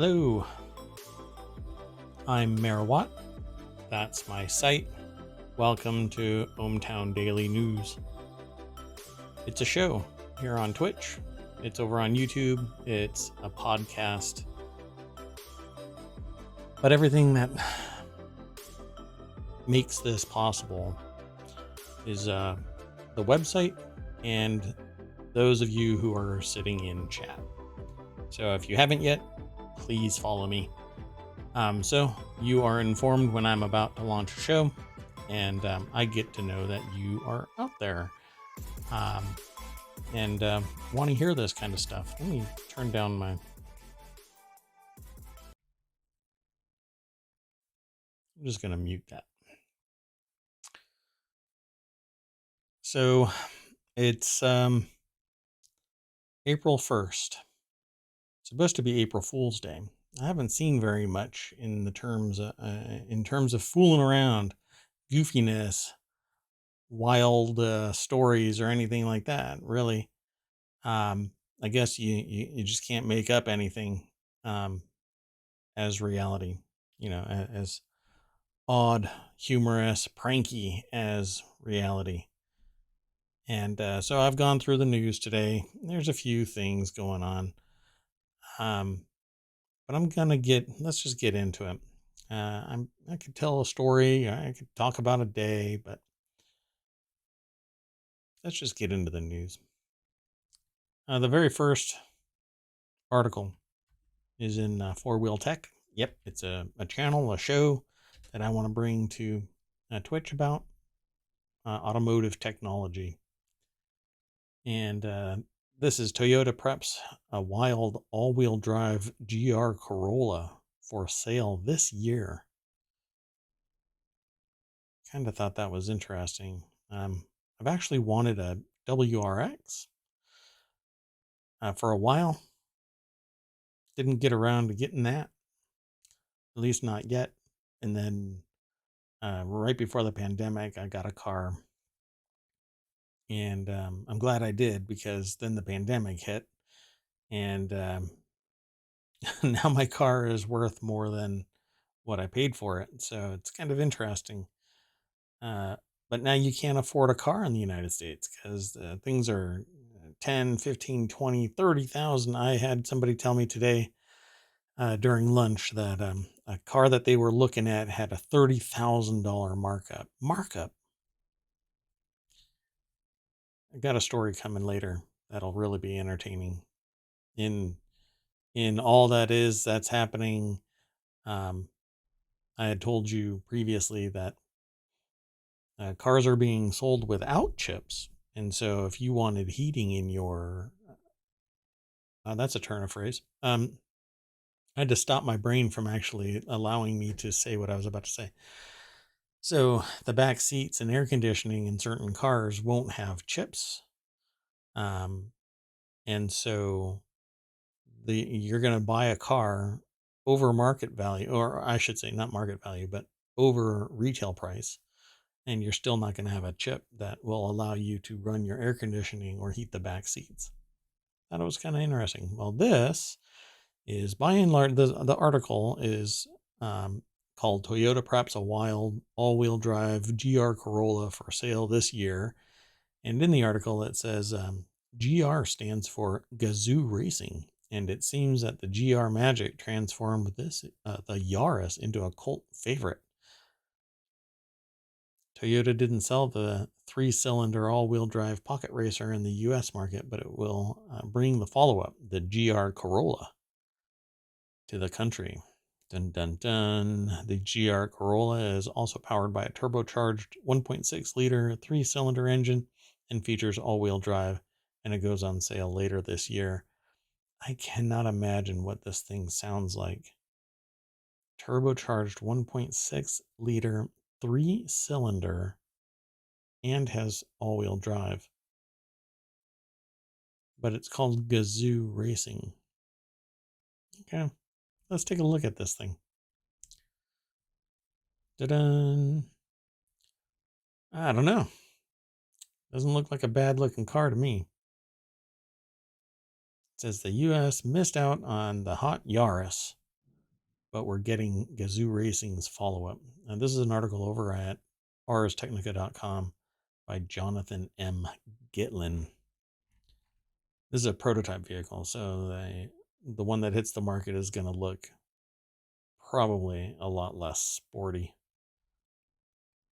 Hello, I'm Mayor Watt. That's my site. Welcome to ohmTown Daily News. It's a show here on Twitch. It's over on YouTube. It's a podcast. But everything that makes this possible is the website and those of you who are sitting in chat. So if you haven't yet, please follow me. So you are informed when I'm about to launch a show, and I get to know that you are out there and want to hear this kind of stuff. Let me turn down my... I'm just going to mute that. So it's April 1st. It's supposed to be April Fool's Day. I haven't seen very much in terms of fooling around, goofiness, wild stories, or anything like that. Really, I guess you just can't make up anything as reality. As odd, humorous, pranky as reality. And so I've gone through the news today. There's a few things going on. But let's just get into it. I could tell a story, I could talk about a day, but let's just get into the news. The very first article is in Four Wheel Tech. Yep, it's a channel, a show that I want to bring to Twitch about automotive technology. And this is Toyota preps a wild all-wheel drive GR Corolla for sale this year. Kind of thought that was interesting. I've actually wanted a WRX for a while. Didn't get around to getting that, at least not yet. And then right before the pandemic, I got a car. And I'm glad I did, because then the pandemic hit. And now my car is worth more than what I paid for it. So it's kind of interesting. But now you can't afford a car in the United States because things are 10, 15, 20, 30,000. I had somebody tell me today during lunch that a car that they were looking at had a $30,000 markup. I got a story coming later that'll really be entertaining in all that's happening. I had told you previously that cars are being sold without chips. And so if you wanted heating in your... that's a turn of phrase. I had to stop my brain from actually allowing me to say what I was about to say. So the back seats and air conditioning in certain cars won't have chips. And so you're going to buy a car over market value, or I should say not market value, but over retail price. And you're still not going to have a chip that will allow you to run your air conditioning or heat the back seats. Thought it was kind of interesting. Well, this is by and large, the article is called Toyota Preps a Wild All-Wheel Drive GR Corolla for Sale This Year. And in the article, it says GR stands for Gazoo Racing. And it seems that the GR Magic transformed the Yaris into a cult favorite. Toyota didn't sell the 3-cylinder all-wheel drive pocket racer in the U.S. market, but it will bring the follow-up, the GR Corolla, to the country. Dun, dun, dun. The GR Corolla is also powered by a turbocharged 1.6-liter 3-cylinder engine and features all-wheel drive, and it goes on sale later this year. I cannot imagine what this thing sounds like. Turbocharged 1.6-liter 3-cylinder and has all-wheel drive. But it's called Gazoo Racing. Okay, let's take a look at this thing. Ta-da! I don't know. Doesn't look like a bad-looking car to me. It says the U.S. missed out on the hot Yaris. but we're getting Gazoo Racing's follow-up. And this is an article over at arstechnica.com by Jonathan M. Gitlin. This is a prototype vehicle, so the one that hits the market is going to look probably a lot less sporty.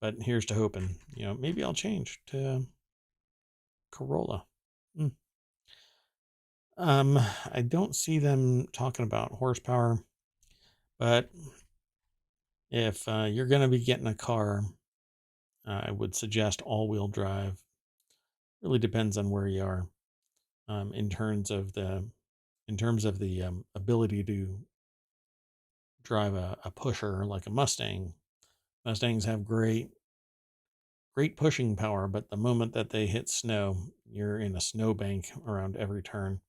But here's to hoping, maybe I'll change to Corolla. I don't see them talking about horsepower, but if you're going to be getting a car, I would suggest all-wheel drive. Really depends on where you are, in terms of the ability to drive a pusher like a Mustang. Mustangs have great pushing power, but the moment that they hit snow, you're in a snowbank around every turn.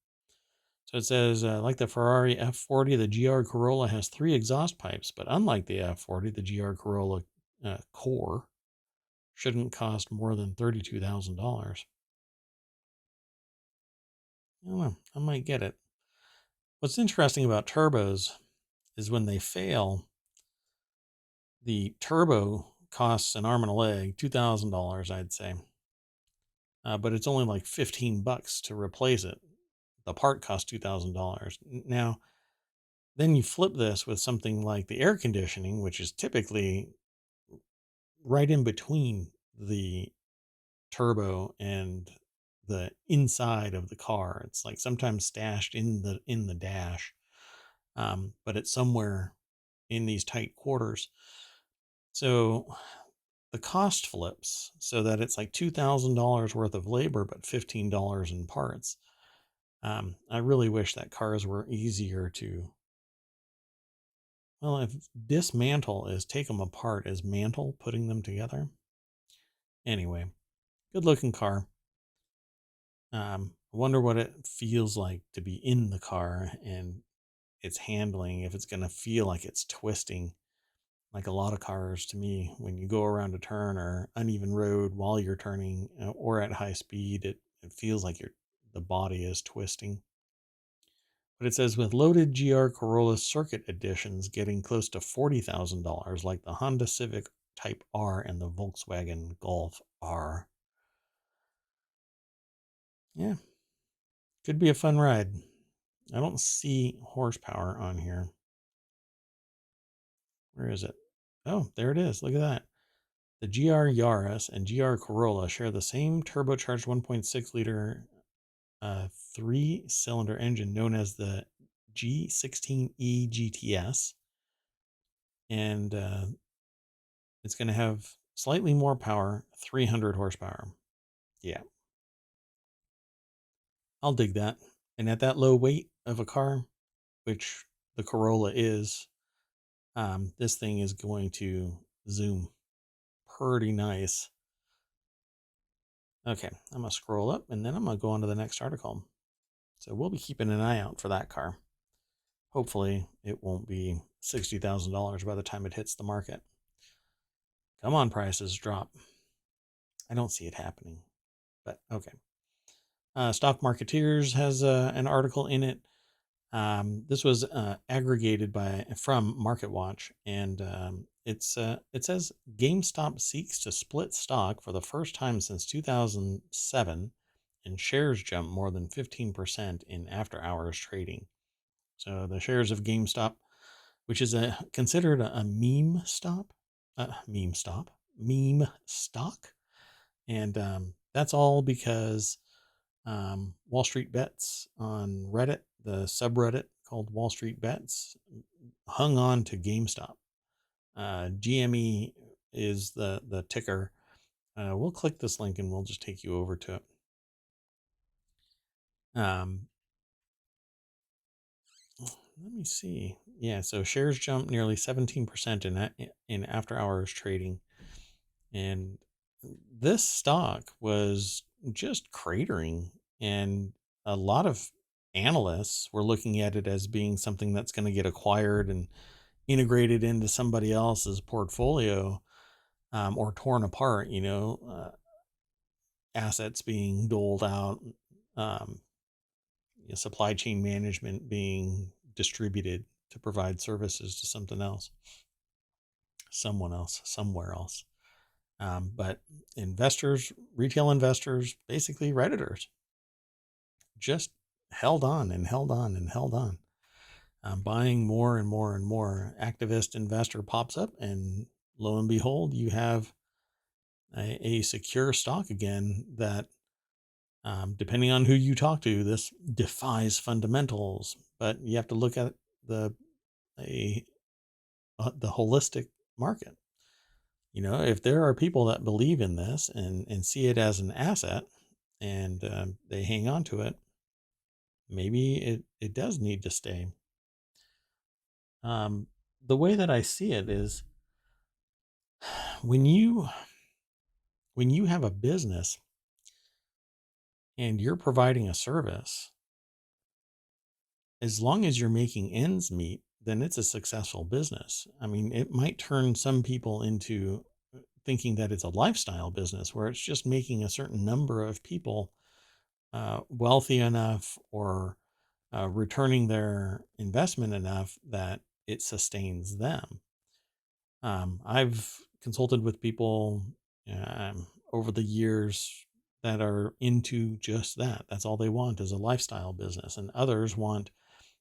So it says, like the Ferrari F40, the GR Corolla has 3 exhaust pipes, but unlike the F40, the GR Corolla core shouldn't cost more than $32,000. I don't know. I might get it. What's interesting about turbos is when they fail, the turbo costs an arm and a leg, $2,000, I'd say. But it's only like $15 to replace it. The part costs $2,000. Now, then you flip this with something like the air conditioning, which is typically right in between the turbo and the inside of the car. It's like sometimes stashed in the dash, but it's somewhere in these tight quarters. So the cost flips so that it's like $2,000 worth of labor, but $15 in parts. I really wish that cars were easier to, well, if dismantle is take them apart, is mantle putting them together. Anyway, good looking car. I wonder what it feels like to be in the car and its handling, if it's going to feel like it's twisting. Like a lot of cars to me, when you go around a turn or uneven road while you're turning, or at high speed, it feels like the body is twisting. But it says with loaded GR Corolla circuit editions getting close to $40,000, like the Honda Civic Type R and the Volkswagen Golf R. Yeah, could be a fun ride. I don't see horsepower on here. Where is it? Oh, there it is. Look at that. The GR Yaris and GR Corolla share the same turbocharged 1.6 liter 3-cylinder engine known as the G16E GTS. And it's going to have slightly more power, 300 horsepower. Yeah. I'll dig that. And at that low weight of a car, which the Corolla is, this thing is going to zoom pretty nice. Okay, I'm going to scroll up and then I'm going to go on to the next article. So we'll be keeping an eye out for that car. Hopefully it won't be $60,000 by the time it hits the market. Come on, prices drop. I don't see it happening, but okay. Stock Marketeers has an article in it. This was aggregated from MarketWatch, and it says GameStop seeks to split stock for the first time since 2007, and shares jump more than 15% in after-hours trading. So the shares of GameStop, which is considered a meme stock, and that's all because Wall Street Bets on Reddit, the subreddit called Wall Street Bets, hung on to GameStop. GME is the ticker. We'll click this link and we'll just take you over to it. Let me see. Yeah, so shares jumped nearly 17% in after-hours trading, and this stock was just cratering, and a lot of analysts were looking at it as being something that's going to get acquired and integrated into somebody else's portfolio, or torn apart, assets being doled out, supply chain management being distributed to provide services to something else, someone else, somewhere else. But investors, retail investors, basically Redditors, just held on and held on and held on, buying more and more and more. Activist investor pops up, and lo and behold, you have a secure stock again that, depending on who you talk to, this defies fundamentals. But you have to look at the a the holistic market. If there are people that believe in this and see it as an asset, and they hang on to it, maybe it does need to stay. The way that I see it is, when you have a business and you're providing a service, as long as you're making ends meet, then it's a successful business. I mean, it might turn some people into thinking that it's a lifestyle business where it's just making a certain number of people wealthy enough, or returning their investment enough that it sustains them. I've consulted with people over the years that are into just that. That's all they want, is a lifestyle business. And others want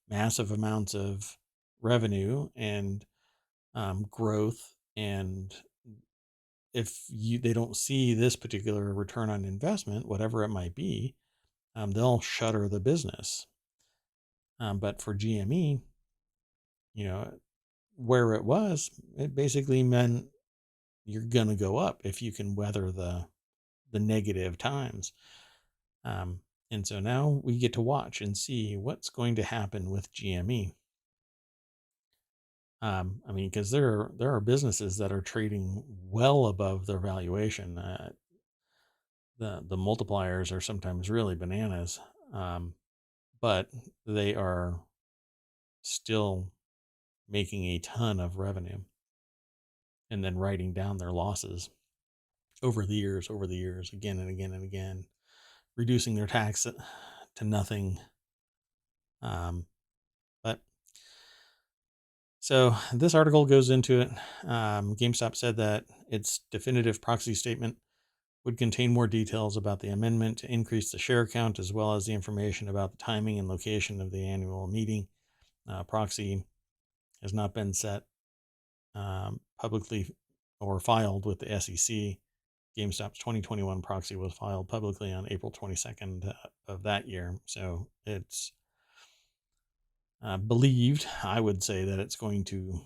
massive amounts of revenue and growth. And if they don't see this particular return on investment, whatever it might be, they'll shutter the business. But for GME, where it was, it basically meant you're going to go up if you can weather the negative times. And so now we get to watch and see what's going to happen with GME. I mean, because there are businesses that are trading well above their valuation. The multipliers are sometimes really bananas, but they are still making a ton of revenue and then writing down their losses over the years, again and again and again, reducing their tax to nothing. But so this article goes into it. GameStop said that its definitive proxy statement would contain more details about the amendment to increase the share count, as well as the information about the timing and location of the annual meeting. Proxy has not been set publicly or filed with the SEC. GameStop's 2021 proxy was filed publicly on April 22nd of that year. So it's believed, I would say, that it's going to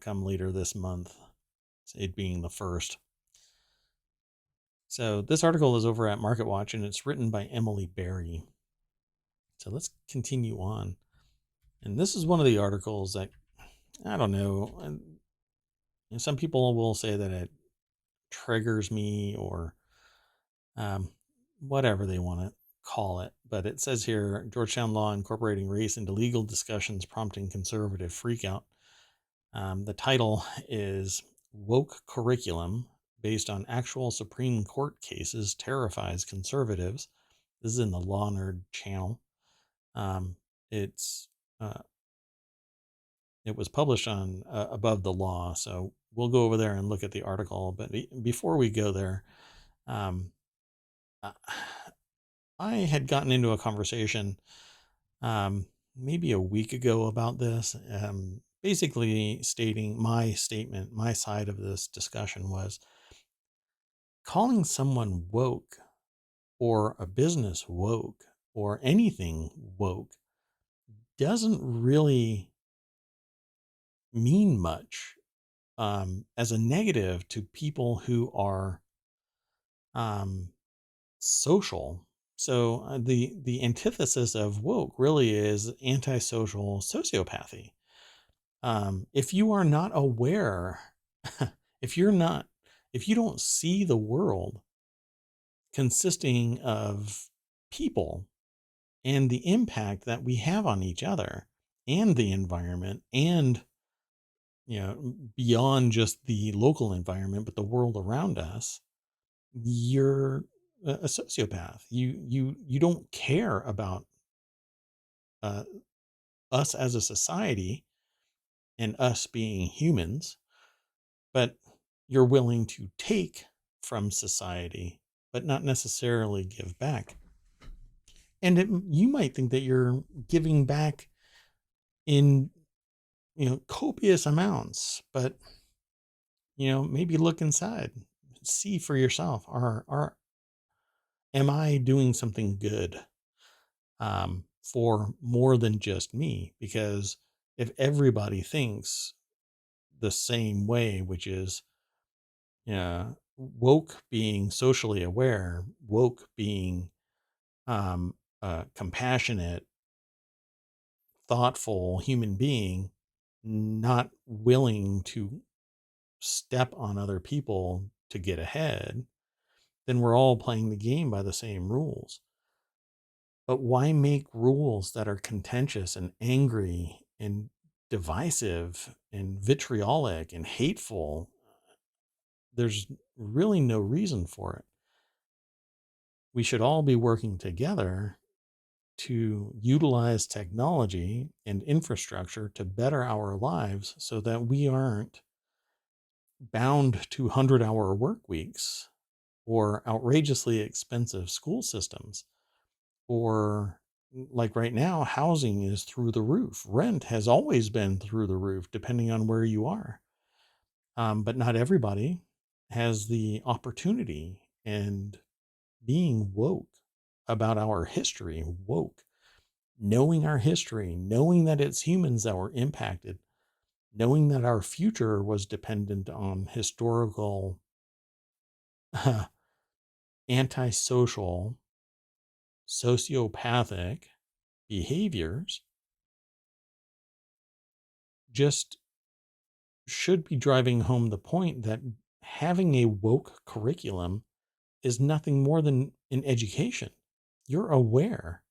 come later this month, it being the first. So this article is over at MarketWatch, and it's written by Emily Berry. So let's continue on. And this is one of the articles that, I don't know, and some people will say that it triggers me, or whatever they want to call it. But it says here, Georgetown law incorporating race into legal discussions prompting conservative freakout. The title is Woke Curriculum Based on Actual Supreme Court Cases Terrifies Conservatives. This is in the Law Nerd channel. It was published on Above the Law, so we'll go over there and look at the article. But before we go there, I had gotten into a conversation maybe a week ago about this, basically stating my statement, my side of this discussion was, calling someone woke, or a business woke, or anything woke doesn't really mean much as a negative to people who are social. So the antithesis of woke really is antisocial sociopathy. If you are not aware, if you don't see the world consisting of people and the impact that we have on each other and the environment, and beyond just the local environment, but the world around us, you're a sociopath. You don't care about us as a society, and us being humans, but you're willing to take from society, but not necessarily give back. And you might think that you're giving back in, copious amounts, but, maybe look inside, see for yourself. Am I doing something good, for more than just me? Because if everybody thinks the same way, which is, woke being socially aware, woke being, compassionate, thoughtful human being, not willing to step on other people to get ahead, then we're all playing the game by the same rules. But why make rules that are contentious and angry and divisive and vitriolic and hateful? There's really no reason for it. We should all be working together to utilize technology and infrastructure to better our lives so that we aren't bound to 100-hour work weeks or outrageously expensive school systems, or like right now, housing is through the roof. Rent has always been through the roof, depending on where you are. But not everybody has the opportunity, and being woke about our history, woke, knowing our history, knowing that it's humans that were impacted, knowing that our future was dependent on historical, antisocial, sociopathic behaviors, just should be driving home the point that having a woke curriculum is nothing more than an education. You're aware.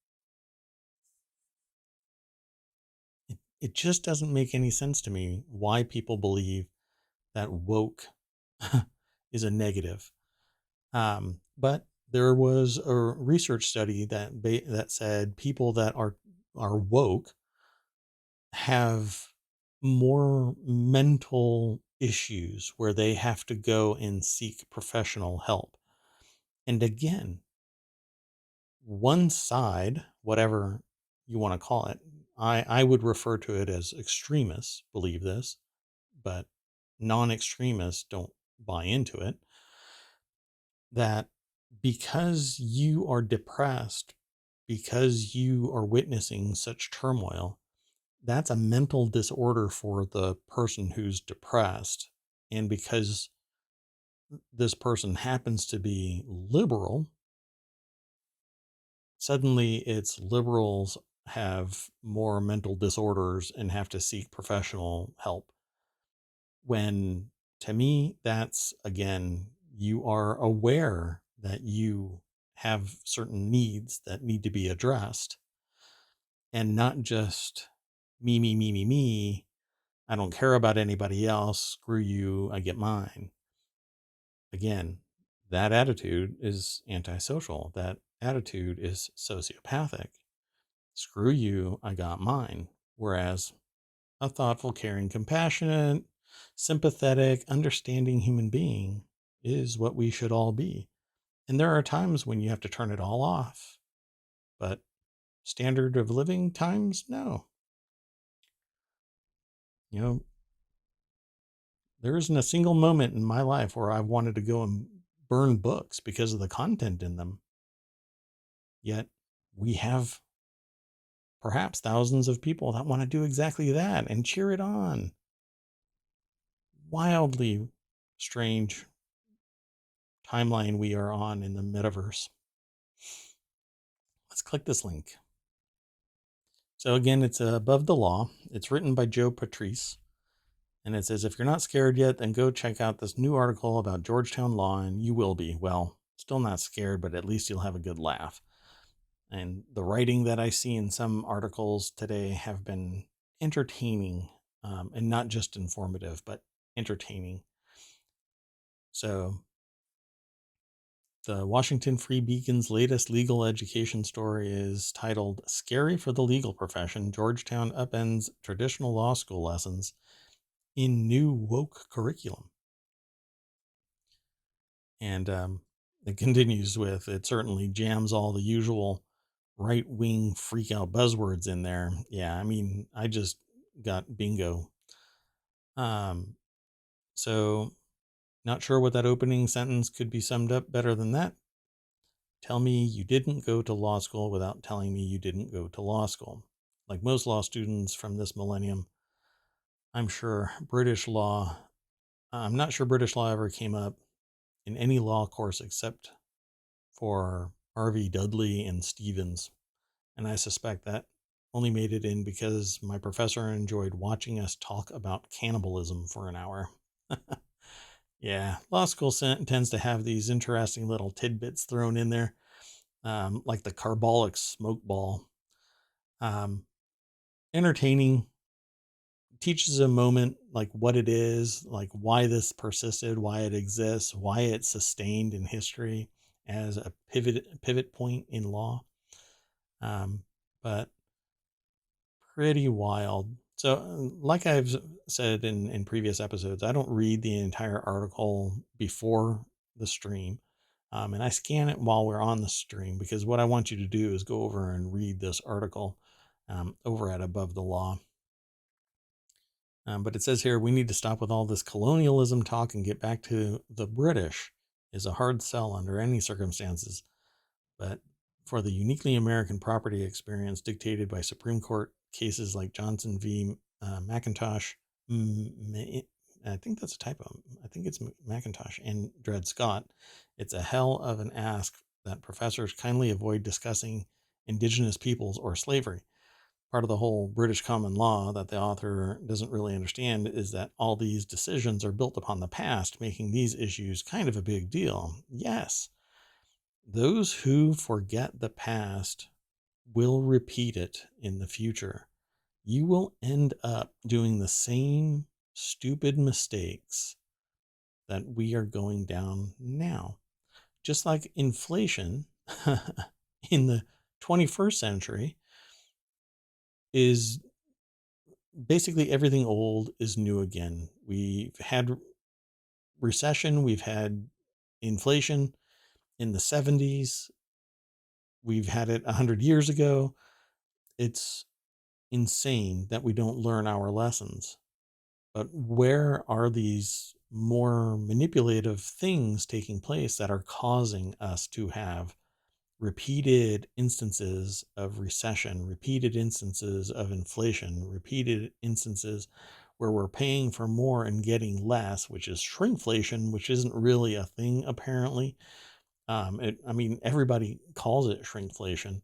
It just doesn't make any sense to me why people believe that woke is a negative. But there was a research study that said people that are woke have more mental issues where they have to go and seek professional help. And again, one side, whatever you want to call it, I would refer to it as extremists believe this, but non-extremists don't buy into it, that because you are depressed, because you are witnessing such turmoil, that's a mental disorder for the person who's depressed. And because this person happens to be liberal, suddenly it's liberals have more mental disorders and have to seek professional help. When, to me, that's, again, you are aware that you have certain needs that need to be addressed, and not just me, me, me, me, me. I don't care about anybody else. Screw you. I get mine. Again, that attitude is antisocial. That attitude is sociopathic. Screw you. I got mine. Whereas a thoughtful, caring, compassionate, sympathetic, understanding human being is what we should all be. And there are times when you have to turn it all off. But standard of living times, no. You know, there isn't a single moment in my life where I've wanted to go and burn books because of the content in them. Yet we have perhaps thousands of people that want to do exactly that and cheer it on. Wildly strange timeline we are on in the metaverse. Let's click this link. So again, it's Above the Law. It's written by Joe Patrice. And it says, if you're not scared yet, then go check out this new article about Georgetown law, and you will be. Well, still not scared, but at least you'll have a good laugh. And the writing that I see in some articles today have been entertaining, and not just informative, but entertaining. So the Washington Free Beacon's latest legal education story is titled Scary for the Legal Profession. Georgetown Upends Traditional Law School Lessons in new woke curriculum. And it continues with, it certainly jams all the usual right wing freak out buzzwords in there. Yeah, I mean, I just got bingo. Um, so, not sure what that opening sentence could be summed up better than that. Tell me you didn't go to law school without telling me you didn't go to law school. Like most law students from this millennium, I'm sure British law, I'm not sure British law ever came up in any law course except for Harvey Dudley and Stevens. And I suspect that only made it in because my professor enjoyed watching us talk about cannibalism for an hour. Yeah, law school tends to have these interesting little tidbits thrown in there, like the carbolic smoke ball. Um, Entertaining, teaches a moment like what it is, like why this persisted, why it exists, why it's sustained in history as a pivot point in law. But pretty wild. So, like I've said in previous episodes, I don't read the entire article before the stream. And I scan it while we're on the stream because what I want you to do is go over and read this article over at Above the Law. But it says here we need to stop with all this colonialism talk and get back to the British is a hard sell under any circumstances. But for the uniquely American property experience dictated by Supreme Court cases like Johnson v. McIntosh, I think that's a typo. I think it's McIntosh and Dred Scott. It's a hell of an ask that professors kindly avoid discussing indigenous peoples or slavery. Part of the whole British common law that the author doesn't really understand is that all these decisions are built upon the past, making these issues kind of a big deal. Yes, those who forget the past will repeat it in the future. You will end up doing the same stupid mistakes that we are going down now. Just like inflation in the 21st century is basically everything old is new again. We've had recession, we've had inflation in the 70s, we've had it 100 years ago. It's insane that we don't learn our lessons. But where are these more manipulative things taking place that are causing us to have repeated instances of recession, repeated instances of inflation, repeated instances where we're paying for more and getting less, which is shrinkflation, which isn't really a thing apparently. I mean, everybody calls it shrinkflation,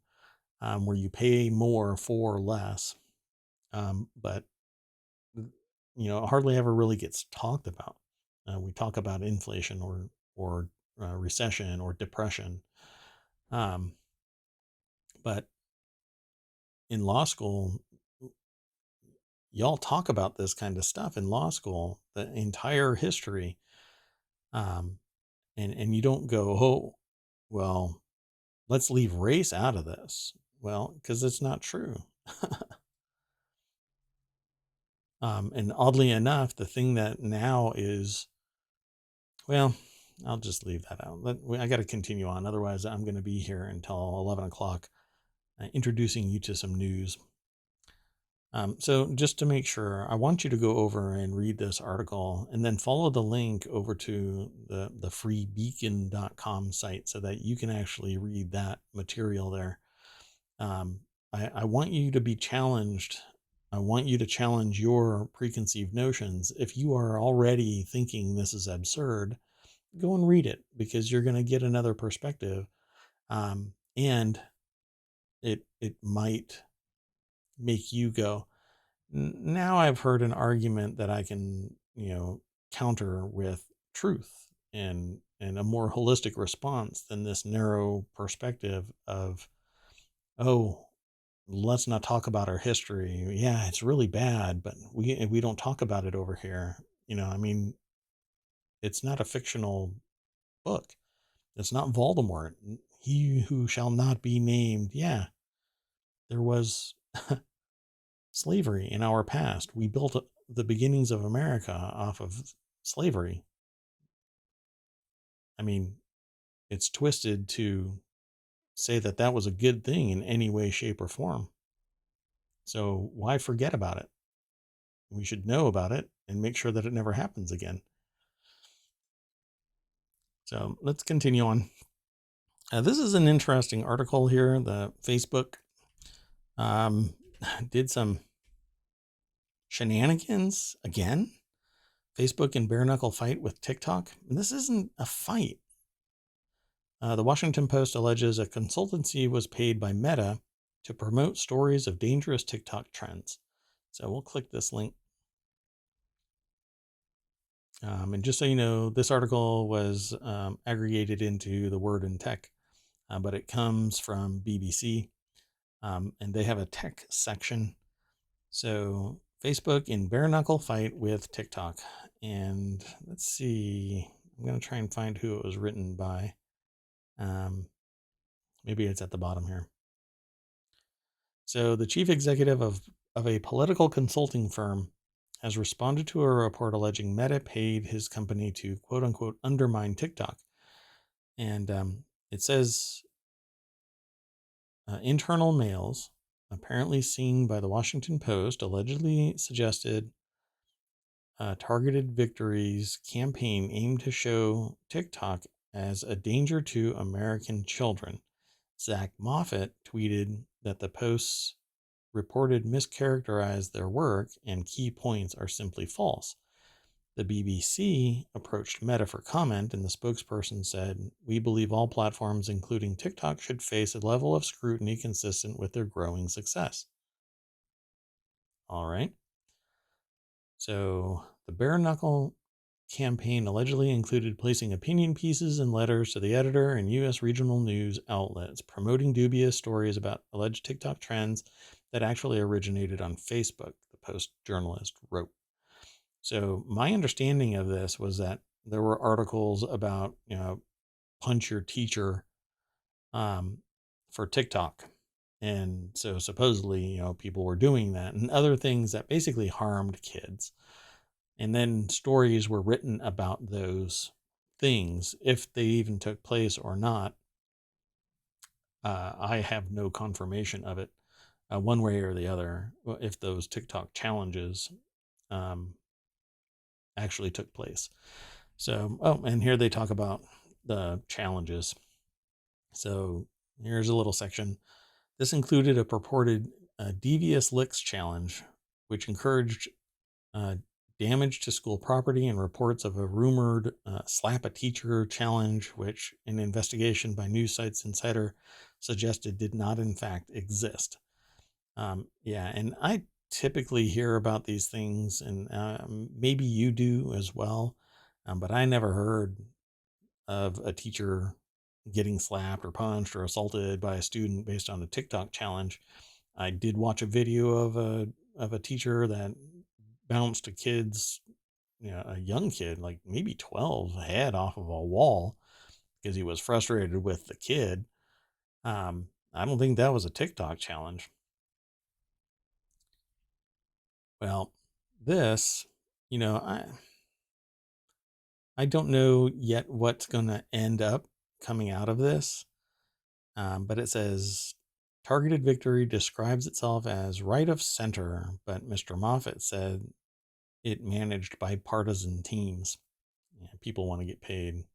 where you pay more for less, but it hardly ever really gets talked about. We talk about inflation or recession or depression, um, but in law school, y'all talk about this kind of stuff in law school, the entire history, um, and you don't go, oh, well, let's leave race out of this. Well, because it's not true. And oddly enough, the thing that now is, well, I'll just leave that out. I got to continue on. Otherwise, I'm going to be here until 11 o'clock introducing you to some news. So just to make sure, I want you to go over and read this article and then follow the link over to the freebeacon.com site so that you can actually read that material there. I want you to be challenged. I want you to challenge your preconceived notions. If you are already thinking this is absurd, go and read it because you're going to get another perspective. And it might make you go, now I've heard an argument that I can, counter with truth and a more holistic response than this narrow perspective of, oh, let's not talk about our history. Yeah, it's really bad, but we don't talk about it over here. I mean, it's not a fictional book. It's not Voldemort. He who shall not be named. Yeah, there was slavery in our past. We built the beginnings of America off of slavery. I mean, it's twisted to say that that was a good thing in any way, shape, or form. So why forget about it? We should know about it and make sure that it never happens again. So let's continue on. This is an interesting article here. The Facebook um, did some shenanigans again. Facebook in bare knuckle fight with TikTok. And this isn't a fight. The Washington Post alleges a consultancy was paid by Meta to promote stories of dangerous TikTok trends. So we'll click this link. And just so you know, this article was aggregated into the Word and Tech, but it comes from BBC, and they have a tech section. So Facebook in bare knuckle fight with TikTok. And let's see, I'm going to try and find who it was written by. Maybe it's at the bottom here. So the chief executive of a political consulting firm has responded to a report alleging Meta paid his company to quote unquote undermine TikTok. And it says internal mails apparently seen by the Washington Post allegedly suggested Targeted Victory's campaign aimed to show TikTok as a danger to American children. Zach Moffat tweeted that the posts reported mischaracterized their work and key points are simply false. The BBC approached Meta for comment, and the spokesperson said, "We believe all platforms, including TikTok, should face a level of scrutiny consistent with their growing success." All right. So the bare knuckle campaign allegedly included placing opinion pieces and letters to the editor and U.S. regional news outlets, promoting dubious stories about alleged TikTok trends that actually originated on Facebook, the Post journalist wrote. So my understanding of this was that there were articles about, punch your teacher for TikTok. And so supposedly, people were doing that and other things that basically harmed kids. And then stories were written about those things, if they even took place or not. I have no confirmation of it, one way or the other, if those TikTok challenges actually took place. So, and here they talk about the challenges. So here's a little section. This included a purported devious licks challenge, which encouraged damage to school property and reports of a rumored slap a teacher challenge, which an investigation by news sites Insider suggested did not in fact exist. And I typically hear about these things, and maybe you do as well, but I never heard of a teacher getting slapped or punched or assaulted by a student based on a TikTok challenge. I did watch a video of a teacher that bounced a kid's, a young kid, like maybe 12, head off of a wall because he was frustrated with the kid. I don't think that was a TikTok challenge. Well, this, I don't know yet what's going to end up coming out of this, but it says Targeted Victory describes itself as right of center, but Mr. Moffat said it managed bipartisan teams. People want to get paid,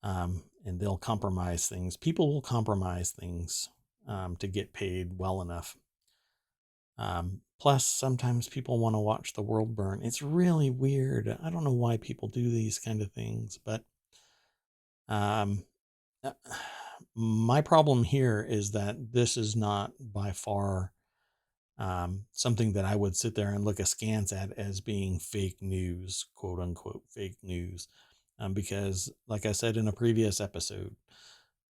and they'll compromise things. People will compromise things to get paid well enough. Plus, sometimes people want to watch the world burn. It's really weird. I don't know why people do these kind of things, but my problem here is that this is not by far something that I would sit there and look askance at as being fake news, quote unquote fake news, because, like I said in a previous episode,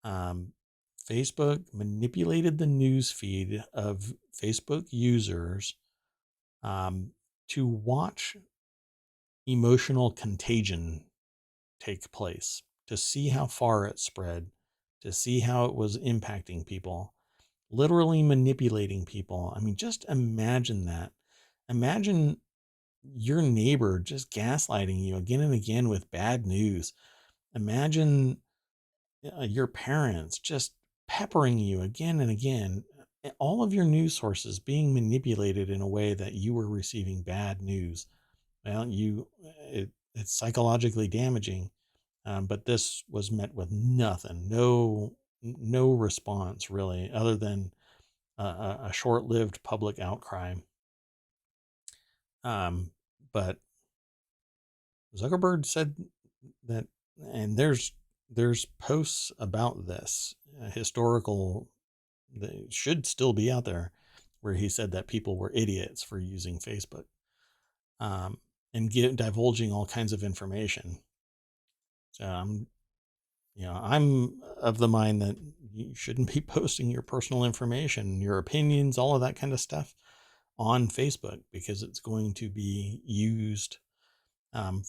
Facebook manipulated the news feed of Facebook users to watch emotional contagion take place, to see how far it spread, to see how it was impacting people, literally manipulating people. I mean, just imagine that. Imagine your neighbor just gaslighting you again and again with bad news. Imagine your parents just peppering you again and again. All of your news sources being manipulated in a way that you were receiving bad news. Well, it's psychologically damaging. But this was met with nothing, no response really, other than a short-lived public outcry. But Zuckerberg said that, and there's posts about this historical that should still be out there, where he said that people were idiots for using Facebook, and divulging all kinds of information. So I'm of the mind that you shouldn't be posting your personal information, your opinions, all of that kind of stuff on Facebook, because it's going to be used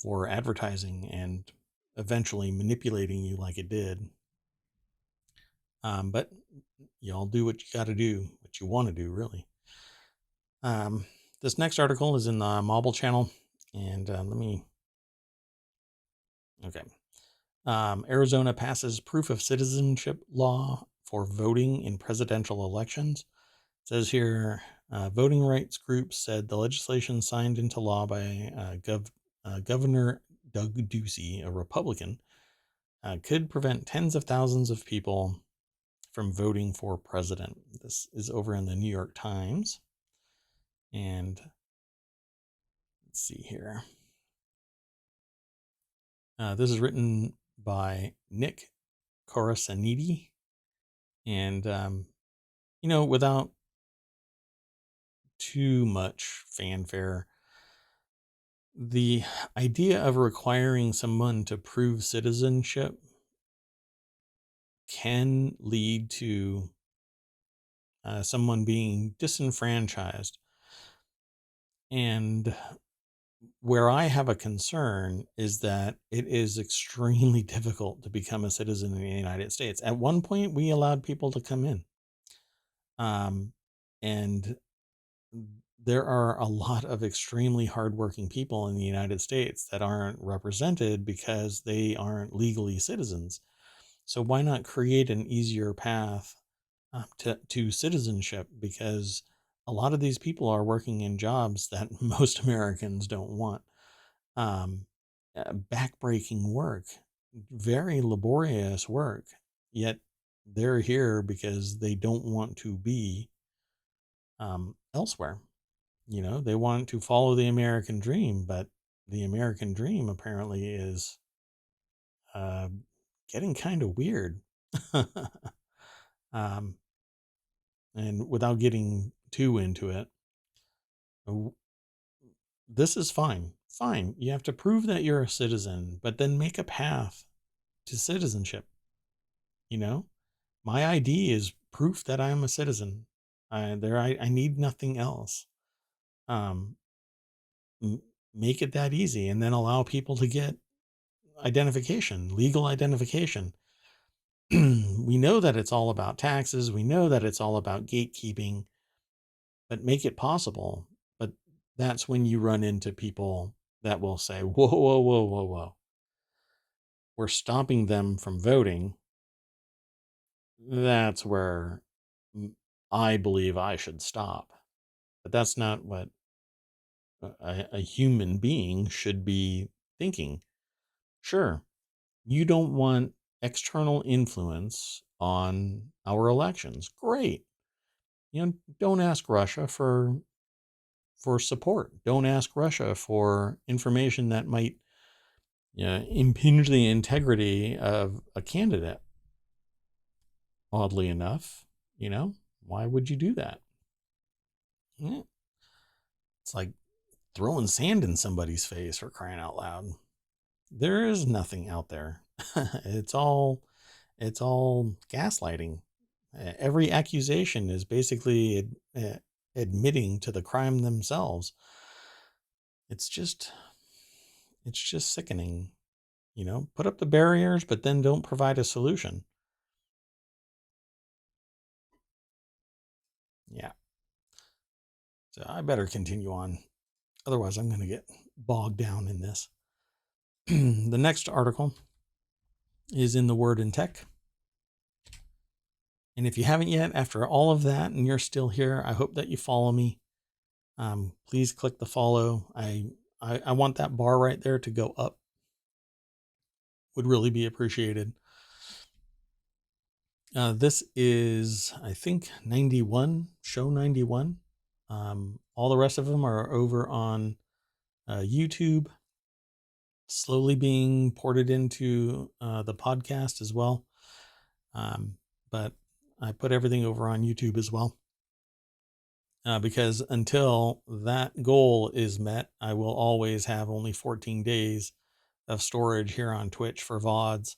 for advertising and eventually manipulating you like it did. But y'all do what you got to do, what you want to do, really. This next article is in the Mobile channel, and okay. Arizona passes proof of citizenship law for voting in presidential elections. It says here, voting rights groups said the legislation signed into law by Governor Doug Ducey, a Republican, could prevent tens of thousands of people from voting for president. This is over in the New York Times. And let's see here. This is written by Nick Corasanidi. And, without too much fanfare, the idea of requiring someone to prove citizenship can lead to someone being disenfranchised. And where I have a concern is that it is extremely difficult to become a citizen in the United States. At one point, we allowed people to come in. And there are a lot of extremely hardworking people in the United States that aren't represented because they aren't legally citizens. So why not create an easier path to citizenship? Because a lot of these people are working in jobs that most Americans don't want. Backbreaking work, very laborious work, yet they're here because they don't want to be elsewhere. They want to follow the American dream, but the American dream apparently is getting kind of weird. And without getting too into it, this is fine. Fine. You have to prove that you're a citizen, but then make a path to citizenship. My ID is proof that I am a citizen. I need nothing else. Make it that easy, and then allow people to get identification, legal identification. We know that it's all about taxes. We know that it's all about gatekeeping, but make it possible. But that's when you run into people that will say, whoa, whoa, whoa, whoa, whoa. We're stopping them from voting. That's where I believe I should stop. But that's not what a human being should be thinking. Sure, you don't want external influence on our elections. Great. Don't ask Russia for support. Don't ask Russia for information that might impinge the integrity of a candidate. Oddly enough, why would you do that? It's like throwing sand in somebody's face, for crying out loud. There is nothing out there. it's all gaslighting. Every accusation is basically admitting to the crime themselves. It's just sickening. Put up the barriers, but then don't provide a solution. Yeah. So I better continue on. Otherwise, I'm going to get bogged down in this. The next article is in the Word in Tech. And if you haven't yet, after all of that, and you're still here, I hope that you follow me. Please click the follow. I want that bar right there to go up. Would really be appreciated. This is, I think, 91, show 91. All the rest of them are over on YouTube, slowly being ported into the podcast as well. But I put everything over on YouTube as well. Because until that goal is met, I will always have only 14 days of storage here on Twitch for VODs.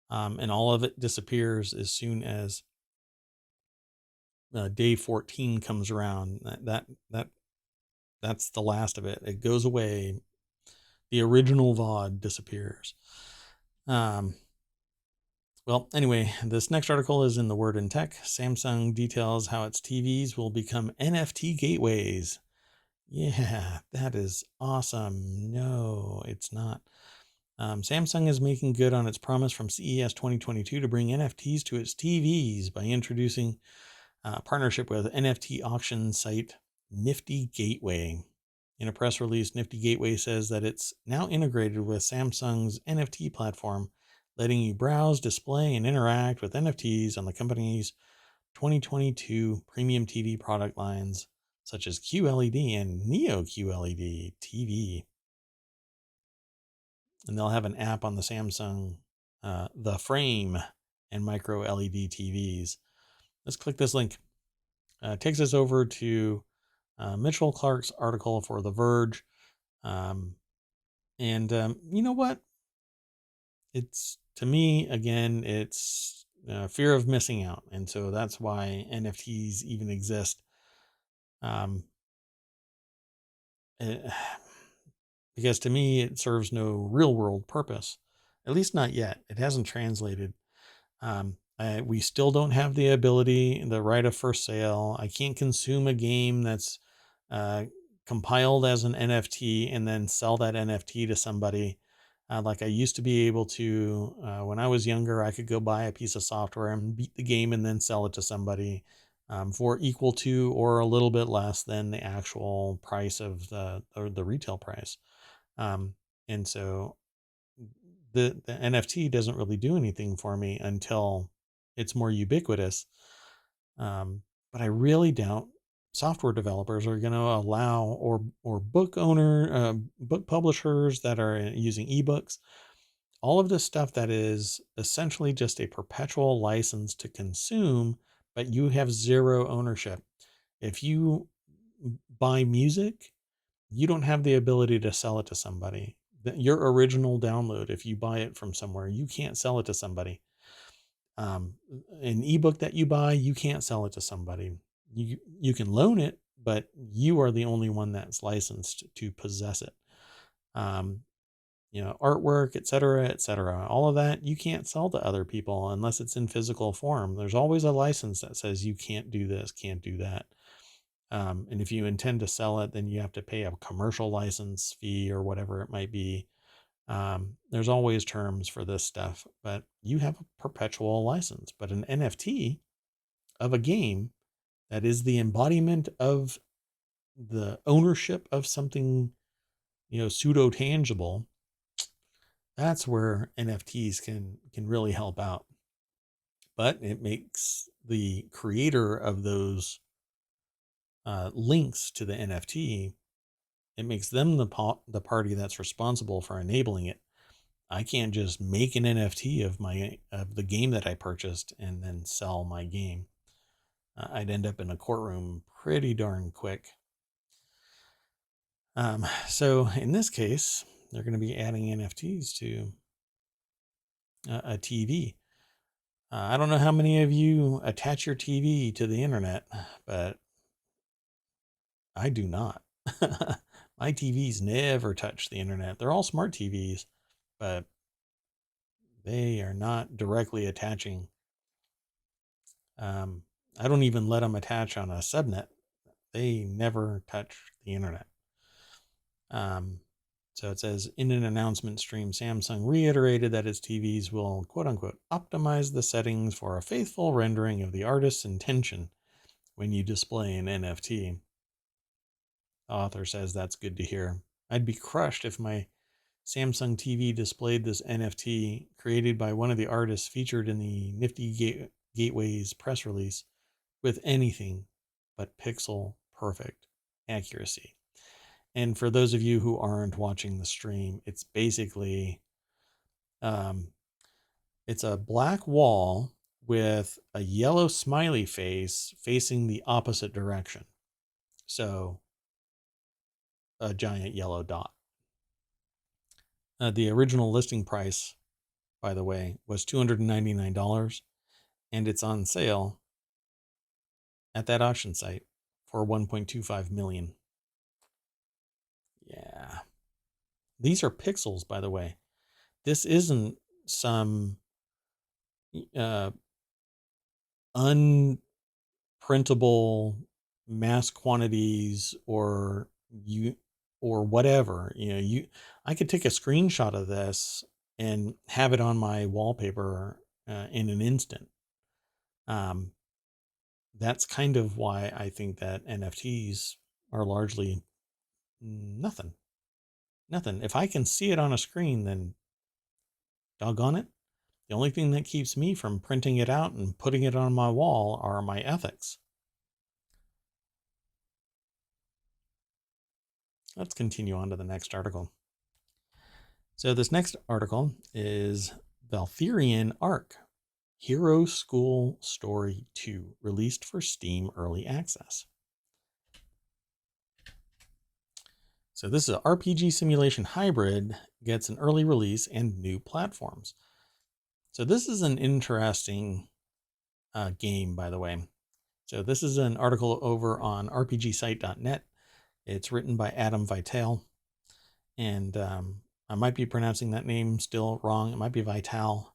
And all of it disappears as soon as day 14 comes around. That's the last of it. It goes away. The original VOD disappears. Well, anyway, this next article is in the Word in Tech. Samsung details how its TVs will become NFT gateways. Yeah, that is awesome. No, it's not. Samsung is making good on its promise from CES 2022 to bring NFTs to its TVs by introducing a partnership with NFT auction site NFT Gateway. In a press release, NFT Gateway says that it's now integrated with Samsung's NFT platform, letting you browse, display, and interact with NFTs on the company's 2022 premium TV product lines, such as QLED and Neo QLED TV. And they'll have an app on the Samsung The Frame and micro LED TVs. Let's click this link. It takes us over to Mitchell Clark's article for The Verge. You know what? It's, to me, again, it's fear of missing out. And so that's why NFTs even exist. Because to me, it serves no real world purpose, at least not yet. It hasn't translated. We still don't have the ability, the right of first sale. I can't consume a game that's compiled as an NFT and then sell that NFT to somebody. Like I used to be able to, when I was younger, I could go buy a piece of software and beat the game and then sell it to somebody for equal to or a little bit less than the actual price of the retail price. And so the NFT doesn't really do anything for me until it's more ubiquitous. But I really doubt software developers are going to allow, or book publishers that are using ebooks, all of this stuff that is essentially just a perpetual license to consume, but you have zero ownership. If you buy music, you don't have the ability to sell it to somebody. Your original download, if you buy it from somewhere, you can't sell it to somebody. An ebook that you buy, you can't sell it to somebody. You can loan it, but you are the only one that's licensed to possess it. Artwork, etc., all of that you can't sell to other people unless it's in physical form. There's always a license that says you can't do this, can't do that. And if you intend to sell it, then you have to pay a commercial license fee or whatever it might be. There's always terms for this stuff, but you have a perpetual license. But an NFT of a game that is the embodiment of the ownership of something, pseudo tangible, that's where NFTs can really help out. But it makes the creator of those links to the NFT, it makes them the party that's responsible for enabling it. I can't just make an NFT of the game that I purchased and then sell my game. I'd end up in a courtroom pretty darn quick. So in this case, they're going to be adding NFTs to a TV. I don't know how many of you attach your TV to the internet, but I do not. My TVs never touch the internet. They're all smart TVs, but they are not directly attaching. I don't even let them attach on a subnet. They never touch the internet. So it says, in an announcement stream, Samsung reiterated that its TVs will, quote unquote, optimize the settings for a faithful rendering of the artist's intention when you display an NFT. The author says that's good to hear. I'd be crushed if my Samsung TV displayed this NFT created by one of the artists featured in the NFT Gateways press release with anything but pixel perfect accuracy. And for those of you who aren't watching the stream, it's basically um, it's a black wall with a yellow smiley face facing the opposite direction. So a giant yellow dot. The original listing price, by the way, was $299, and it's on sale at that auction site for $1.25 million. Yeah. These are pixels, by the way. This isn't some uh, unprintable mass quantities or whatever. I could take a screenshot of this and have it on my wallpaper in an instant. That's kind of why I think that NFTs are largely nothing. If I can see it on a screen, then doggone it. The only thing that keeps me from printing it out and putting it on my wall are my ethics. Let's continue on to the next article. So this next article is Valtherian Arc, Hero School Story 2, released for Steam Early Access. So this is an RPG simulation hybrid, gets an early release and new platforms. So this is an interesting game, by the way. So this is an article over on rpgsite.net. It's written by Adam Vitale, and I might be pronouncing that name still wrong. It might be Vital.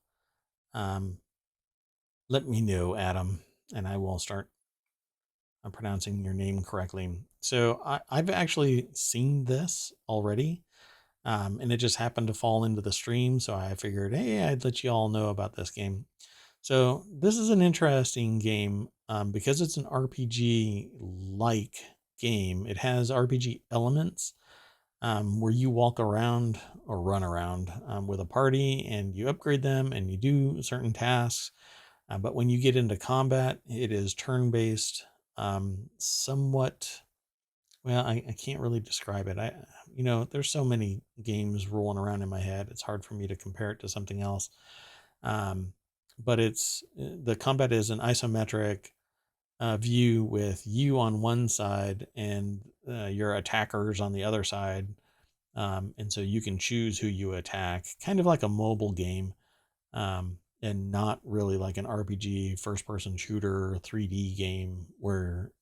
Let me know, Adam, and I will start pronouncing your name correctly. So I've actually seen this already, and it just happened to fall into the stream. So I figured, hey, I'd let you all know about this game. So this is an interesting game because it's an RPG-like game. It has RPG elements where you walk around or run around with a party and you upgrade them and you do certain tasks. But when you get into combat, it is turn-based, somewhat. Well, I can't really describe it. There's so many games rolling around in my head. It's hard for me to compare it to something else. But the combat is an isometric view with you on one side and your attackers on the other side. And so you can choose who you attack, kind of like a mobile game, and not really like an RPG first-person shooter 3D game where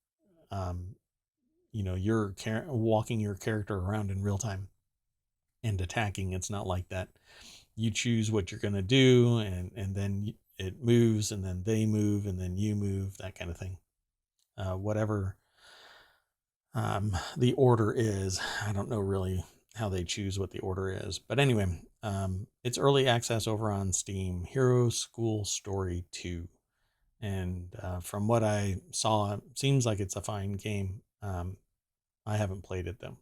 you're walking your character around in real time and attacking. It's not like that. You choose what you're going to do, and then it moves, and then they move, and then you move, that kind of thing. Whatever the order is, I don't know really how they choose what the order is. But anyway, it's early access over on Steam, Hero School Story 2. And from what I saw, it seems like it's a fine game. I haven't played it, though.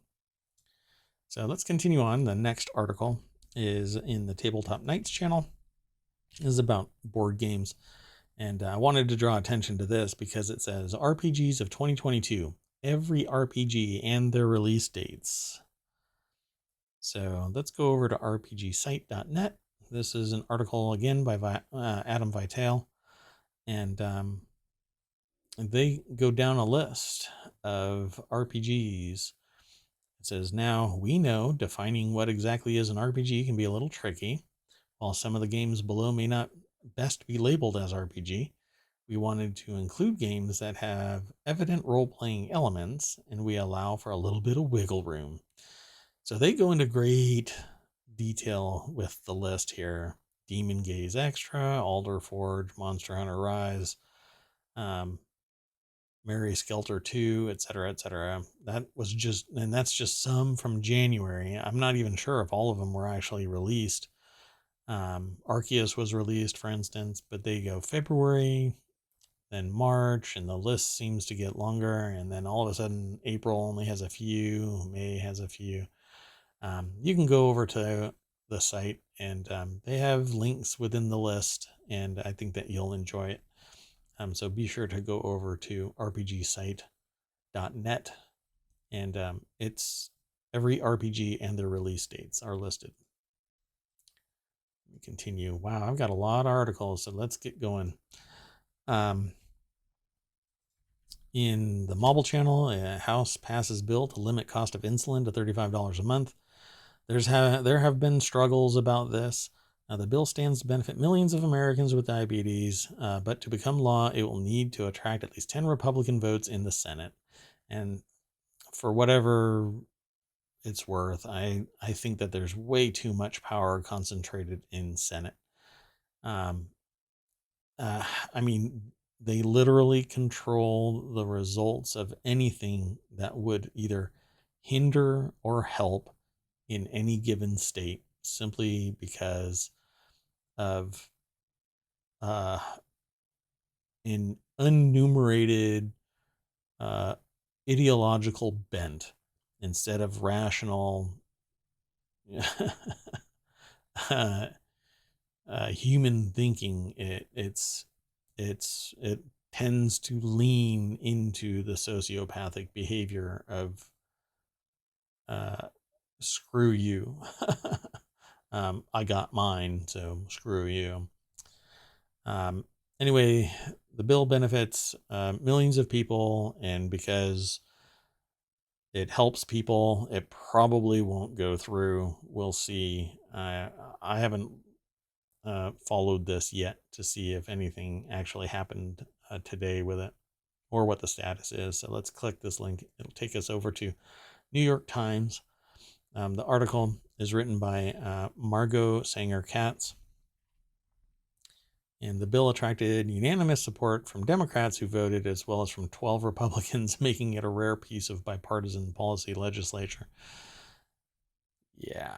So let's continue on. The next article is in the Tabletop Nights channel. This is about board games. And I wanted to draw attention to this because it says RPGs of 2022, every RPG and their release dates. So let's go over to rpgsite.net. This is an article again by Adam Vitale. And they go down a list of RPGs. It says, now we know defining what exactly is an RPG can be a little tricky. While some of the games below may not best be labeled as RPG, we wanted to include games that have evident role-playing elements, and we allow for a little bit of wiggle room. So they go into great detail with the list here. Demon Gaze Extra, Alder Forge, Monster Hunter Rise. Mary Skelter 2, etc., etc. That's just some from January. I'm not even sure if all of them were actually released. Arceus was released, for instance, but they go February, then March, and the list seems to get longer. And then all of a sudden, April only has a few, May has a few. You can go over to the site, and they have links within the list, and I think that you'll enjoy it. So be sure to go over to rpgsite.net, and it's every RPG and their release dates are listed. Let me continue. Wow, I've got a lot of articles, so let's get going. In the mobile channel, a House passes bill to limit cost of insulin to $35 a month. There have been struggles about this. The bill stands to benefit millions of Americans with diabetes, but to become law, it will need to attract at least 10 Republican votes in the Senate. And for whatever it's worth, I think that there's way too much power concentrated in Senate. I mean, they literally control the results of anything that would either hinder or help in any given state, simply because of an unenumerated ideological bent instead of rational human thinking. It tends to lean into the sociopathic behavior of screw you. I got mine, so screw you. Anyway, the bill benefits millions of people, and because it helps people, it probably won't go through. We'll see. I haven't followed this yet to see if anything actually happened today with it or what the status is. So let's click this link. It'll take us over to New York Times. The article is written by Margot Sanger-Katz. And the bill attracted unanimous support from Democrats who voted, as well as from 12 Republicans, making it a rare piece of bipartisan policy legislature. Yeah.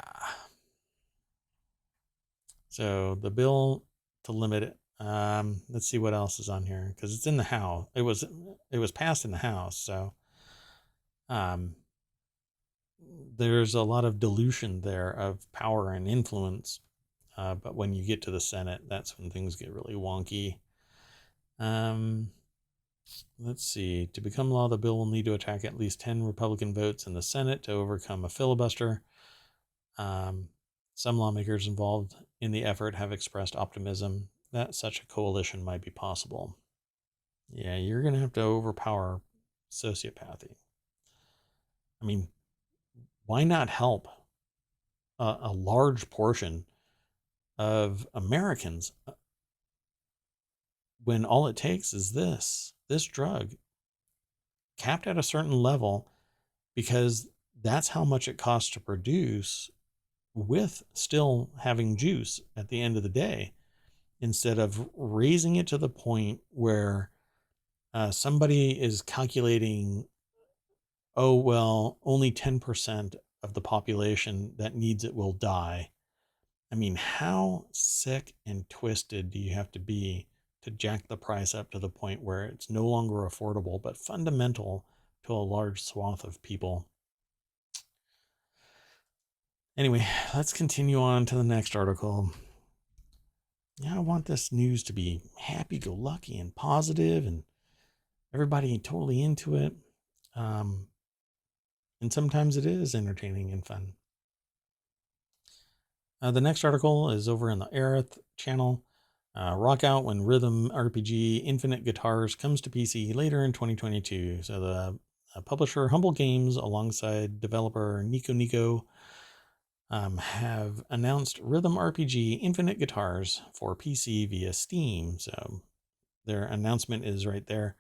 So the bill to limit it. Let's see what else is on here, because it's in the House. It was passed in the House, so there's a lot of dilution there of power and influence. But when you get to the Senate, that's when things get really wonky. Let's see. To become law, the bill will need to attract at least 10 Republican votes in the Senate to overcome a filibuster. Some lawmakers involved in the effort have expressed optimism that such a coalition might be possible. Yeah, you're going to have to overpower sociopathy. I mean, why not help a large portion of Americans when all it takes is this drug capped at a certain level, because that's how much it costs to produce, with still having juice at the end of the day, instead of raising it to the point where somebody is calculating, oh, well, only 10% of the population that needs it will die. I mean, how sick and twisted do you have to be to jack the price up to the point where it's no longer affordable, but fundamental to a large swath of people? Anyway, let's continue on to the next article. I want this news to be happy-go-lucky and positive, and everybody totally into it. And sometimes it is entertaining and fun. The next article is over in the Aerith channel. Rock out when Rhythm RPG Infinite Guitars comes to PC later in 2022. So the publisher Humble Games, alongside developer Nico, have announced Rhythm RPG Infinite Guitars for PC via Steam. So their announcement is right there.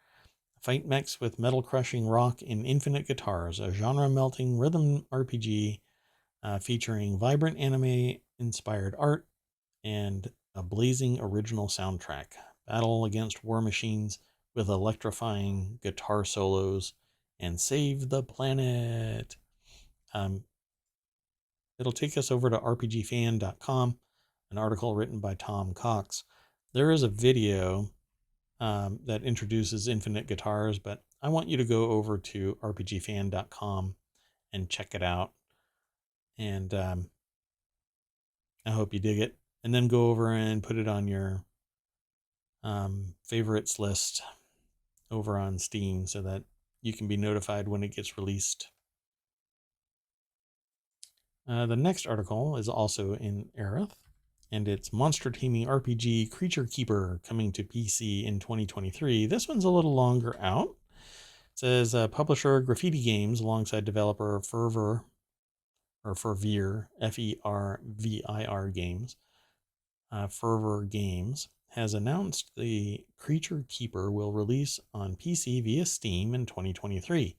Fight mechs with metal-crushing rock in Infinite Guitars, a genre-melting rhythm RPG featuring vibrant anime-inspired art and a blazing original soundtrack. Battle against war machines with electrifying guitar solos and save the planet. It'll take us over to rpgfan.com, an article written by Tom Cox. There is a video that introduces infinite guitars, but I want you to go over to rpgfan.com and check it out. And I hope you dig it. And then go over and put it on your favorites list over on Steam so that you can be notified when it gets released. The next article is also in Aerith, and it's Monster Taming RPG Creature Keeper coming to PC in 2023. This one's a little longer out. It says publisher Graffiti Games alongside developer Fervir, Fervir Games, Fervir Games, has announced the Creature Keeper will release on PC via Steam in 2023.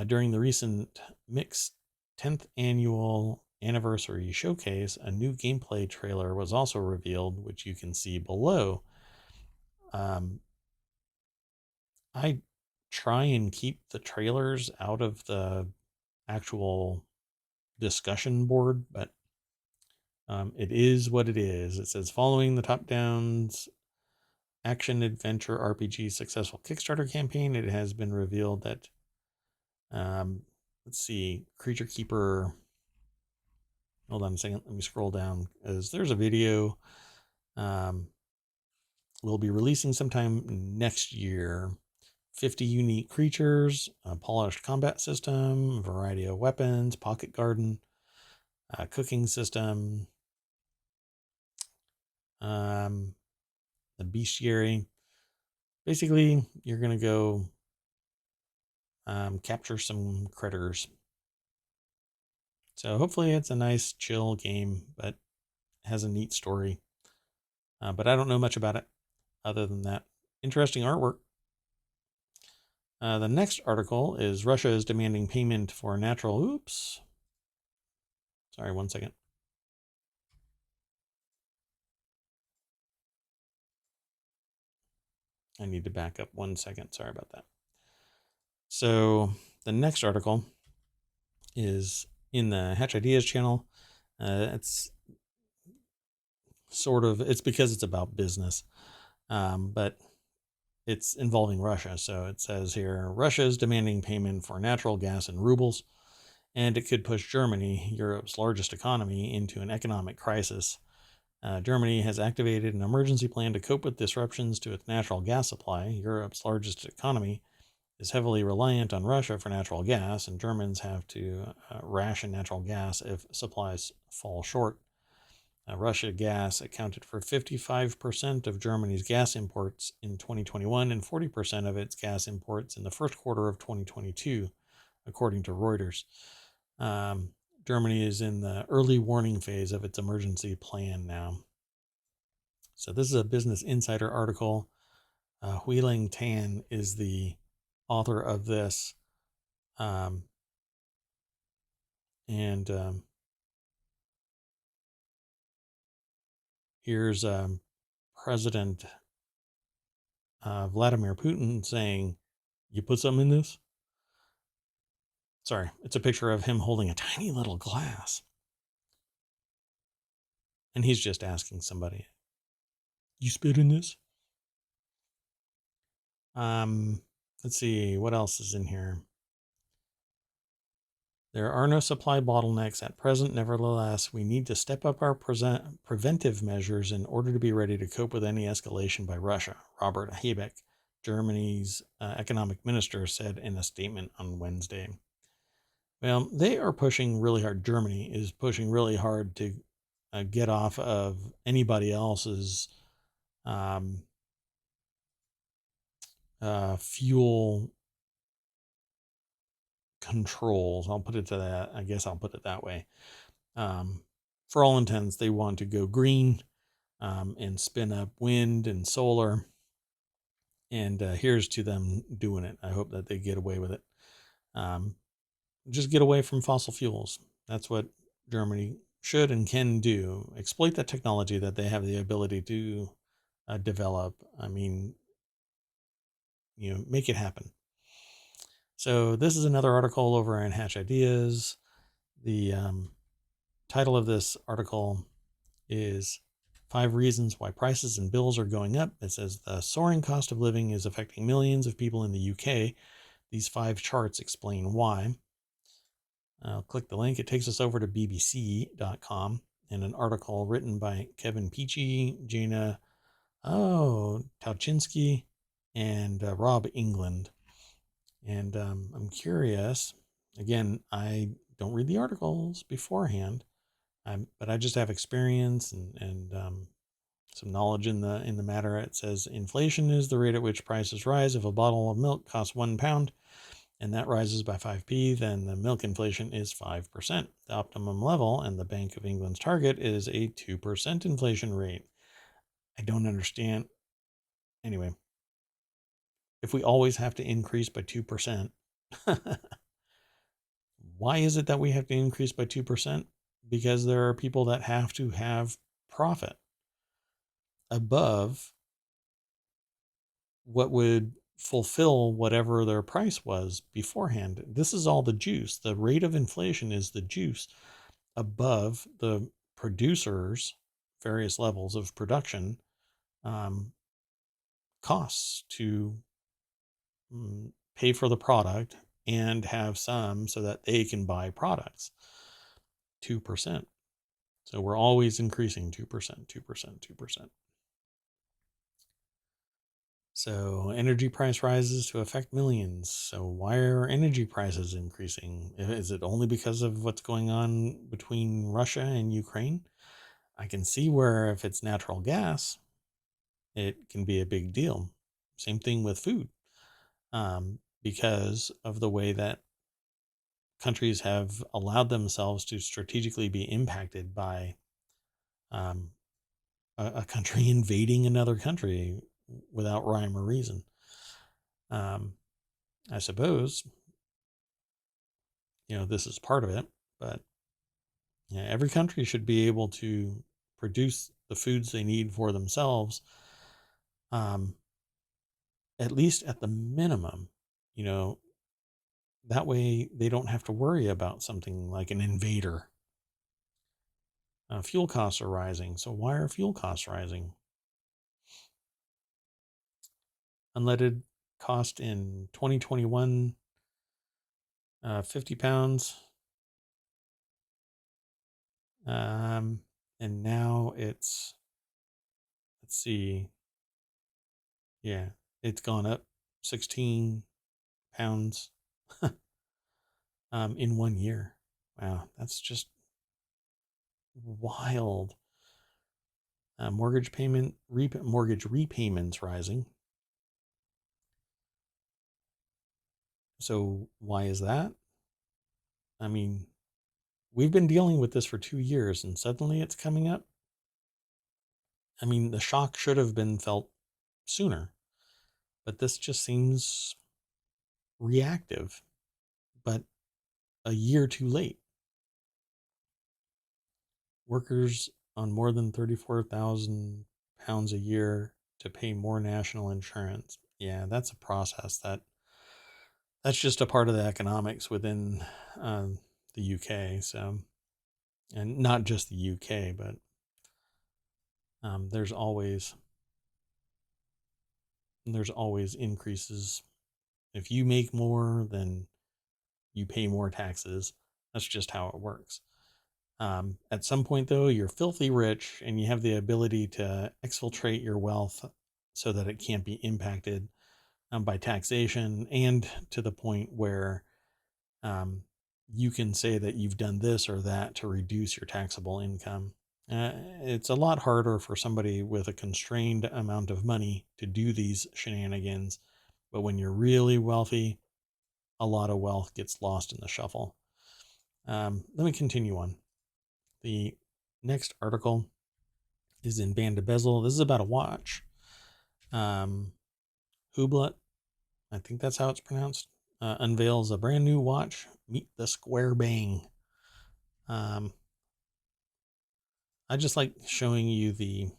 During the recent Mix 10th annual anniversary showcase, a new gameplay trailer was also revealed, which you can see below. I try and keep the trailers out of the actual discussion board, but it is what it is. It says, following the top-downs action adventure RPG successful Kickstarter campaign, it has been revealed that let's see, Creature Keeper. Hold on a second. Let me scroll down, as there's a video. We'll be releasing sometime next year. 50 unique creatures, a polished combat system, variety of weapons, pocket garden, cooking system, the bestiary. Basically, you're going to go capture some critters. So hopefully it's a nice, chill game, but has a neat story. But I don't know much about it other than that. Interesting artwork. The next article is Russia is demanding payment for natural... Oops. Sorry, 1 second. I need to back up 1 second. Sorry about that. So the next article is in the Hatch Ideas channel. It's because it's about business, but it's involving Russia. So it says here, Russia is demanding payment for natural gas in rubles, and it could push Germany, Europe's largest economy, into an economic crisis. Germany has activated an emergency plan to cope with disruptions to its natural gas supply. Europe's largest economy is heavily reliant on Russia for natural gas, and Germans have to ration natural gas if supplies fall short. Russia gas accounted for 55% of Germany's gas imports in 2021 and 40% of its gas imports in the first quarter of 2022, according to Reuters. Germany is in the early warning phase of its emergency plan now. So this is a Business Insider article. Huiling Tan is the author of this. Here's President Vladimir Putin saying, "You put something in this?" Sorry, it's a picture of him holding a tiny little glass. And he's just asking somebody, "You spit in this?" Let's see, what else is in here? There are no supply bottlenecks at present. Nevertheless, we need to step up our preventive measures in order to be ready to cope with any escalation by Russia, Robert Habeck, Germany's economic minister, said in a statement on Wednesday. Well, they are pushing really hard. Germany is pushing really hard to get off of anybody else's fuel controls. I'll put it to that. I guess I'll put it that way. For all intents, they want to go green and spin up wind and solar. And here's to them doing it. I hope that they get away with it. Just get away from fossil fuels. That's what Germany should and can do. Exploit that technology that they have the ability to develop. I mean, make it happen. So this is another article over in Hatch Ideas. The title of this article is 5 Reasons Why Prices and Bills Are Going Up. It says the soaring cost of living is affecting millions of people in the UK. These 5 charts explain why. I'll click the link. It takes us over to bbc.com and an article written by Kevin Peachy, Jana Tauchinsky, and Rob England. And I'm curious. Again, I don't read the articles beforehand, but I just have experience and some knowledge in the matter. It says inflation is the rate at which prices rise. If a bottle of milk costs £1 and that rises by 5p, then the milk inflation is 5%. The optimum level and the Bank of England's target is a 2% inflation rate. I don't understand. Anyway, if we always have to increase by 2%, why is it that we have to increase by 2%? Because there are people that have to have profit above what would fulfill whatever their price was beforehand. This is all the juice. The rate of inflation is the juice above the producers' various levels of production costs to pay for the product and have some so that they can buy products. 2%. So we're always increasing 2%, 2%, 2%. So energy price rises to affect millions. So why are energy prices increasing? Is it only because of what's going on between Russia and Ukraine? I can see where if it's natural gas, it can be a big deal. Same thing with food. Because of the way that countries have allowed themselves to strategically be impacted by a country invading another country without rhyme or reason. I suppose, this is part of it, but every country should be able to produce the foods they need for themselves, at least at the minimum, that way they don't have to worry about something like an invader. Fuel costs are rising. So why are fuel costs rising? Unleaded cost in 2021, 50 pounds. And now it's, let's see. Yeah, it's gone up 16 pounds in 1 year. Wow, that's just wild. Mortgage repayments rising. So why is that? I mean, we've been dealing with this for 2 years and suddenly it's coming up. I mean, the shock should have been felt sooner, but this just seems reactive, but a year too late. Workers on more than 34,000 pounds a year to pay more national insurance. Yeah, that's a process that's just a part of the economics within the UK. So, and not just the UK, but there's always increases. If you make more, then you pay more taxes. That's just how it works. At some point, though, you're filthy rich and you have the ability to exfiltrate your wealth so that it can't be impacted by taxation, and to the point where you can say that you've done this or that to reduce your taxable income. It's a lot harder for somebody with a constrained amount of money to do these shenanigans, but when you're really wealthy, a lot of wealth gets lost in the shuffle. Let me continue on. The next article is in Band to Bezel. This is about a watch. Hublot, I think that's how it's pronounced, unveils a brand new watch. Meet the Square Bang. I just like showing you the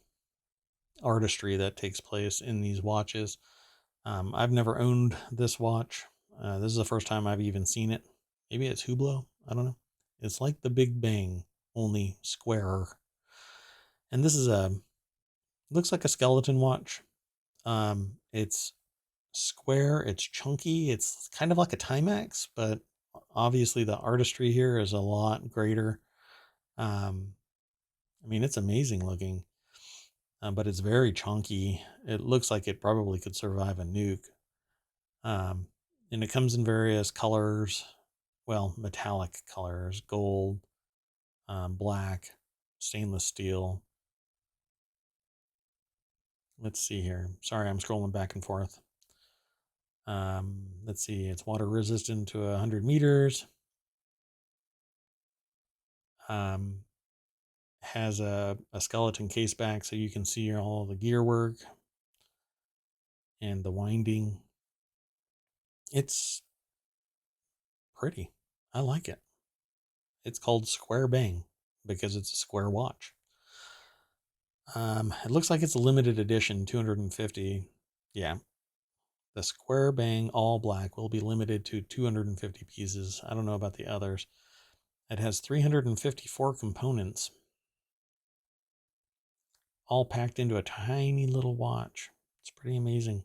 artistry that takes place in these watches. I've never owned this watch. This is the first time I've even seen it. Maybe it's Hublot. I don't know. It's like the Big Bang, only squarer. And this is looks like a skeleton watch. It's square. It's chunky. It's kind of like a Timex, but obviously the artistry here is a lot greater. I mean, it's amazing looking, but it's very chunky. It looks like it probably could survive a nuke. Um, and it comes in various colors, well, metallic colors, gold, black, stainless steel. Let's see here. Sorry, I'm scrolling back and forth. Let's see. It's water resistant to 100 meters. Um, has a skeleton case back so you can see all the gear work and the winding. It's pretty. I like it. It's called Square Bang because it's a square watch. It looks like it's a limited edition, 250. Yeah, the Square Bang All Black will be limited to 250 pieces. I don't know about the others. It has 354 components, all packed into a tiny little watch. It's pretty amazing.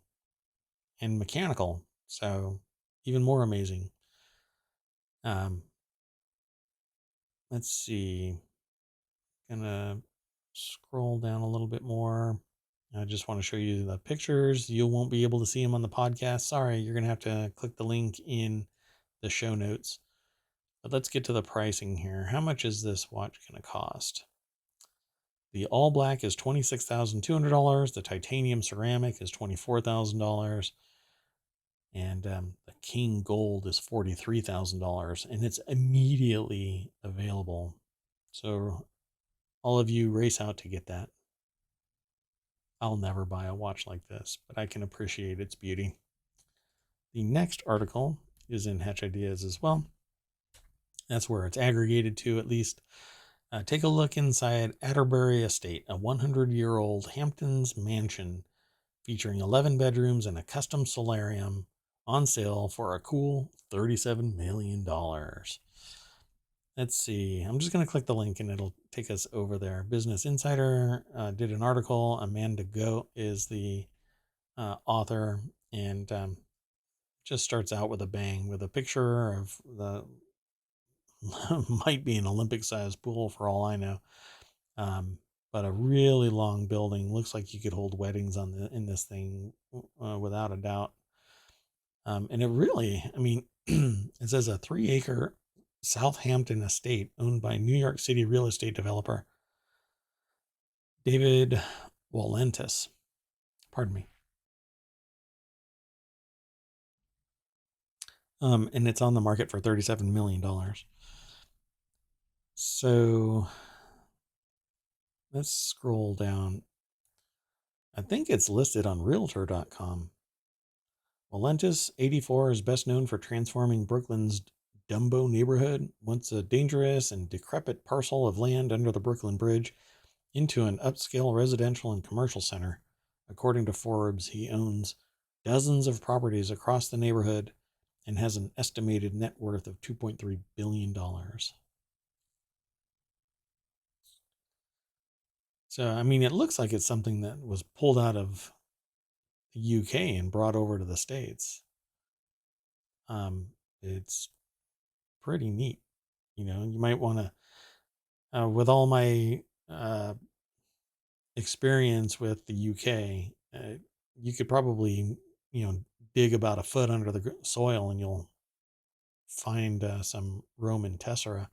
And mechanical, so even more amazing. Um, let's see. Gonna scroll down a little bit more. I just want to show you the pictures. You won't be able to see them on the podcast. Sorry, you're going to have to click the link in the show notes. But let's get to the pricing here. How much is this watch going to cost? The all black is $26,200. The titanium ceramic is $24,000. And the king gold is $43,000. And it's immediately available. So all of you race out to get that. I'll never buy a watch like this, but I can appreciate its beauty. The next article is in Hatch Ideas as well. That's where it's aggregated to, at least. Take a look inside Atterbury Estate, a 100-year-old Hamptons mansion featuring 11 bedrooms and a custom solarium, on sale for a cool $37 million. Let's see. I'm just going to click the link and it'll take us over there. Business Insider did an article. Amanda Go is the author, and just starts out with a bang with a picture of the might be an Olympic-sized pool for all I know, but a really long building. Looks like you could hold weddings in this thing without a doubt. And it really, I mean, it says a 3-acre Southampton estate owned by New York City real estate developer David Walentis. Pardon me. And it's on the market for $37 million. So let's scroll down. I think it's listed on Realtor.com. Walentis, 84, is best known for transforming Brooklyn's Dumbo neighborhood, once a dangerous and decrepit parcel of land under the Brooklyn Bridge, into an upscale residential and commercial center. According to Forbes, he owns dozens of properties across the neighborhood and has an estimated net worth of $2.3 billion. So, I mean, it looks like it's something that was pulled out of the UK and brought over to the States. It's pretty neat. You know, you might want to, with all my experience with the UK, you could probably, dig about a foot under the soil and you'll find some Roman tessera.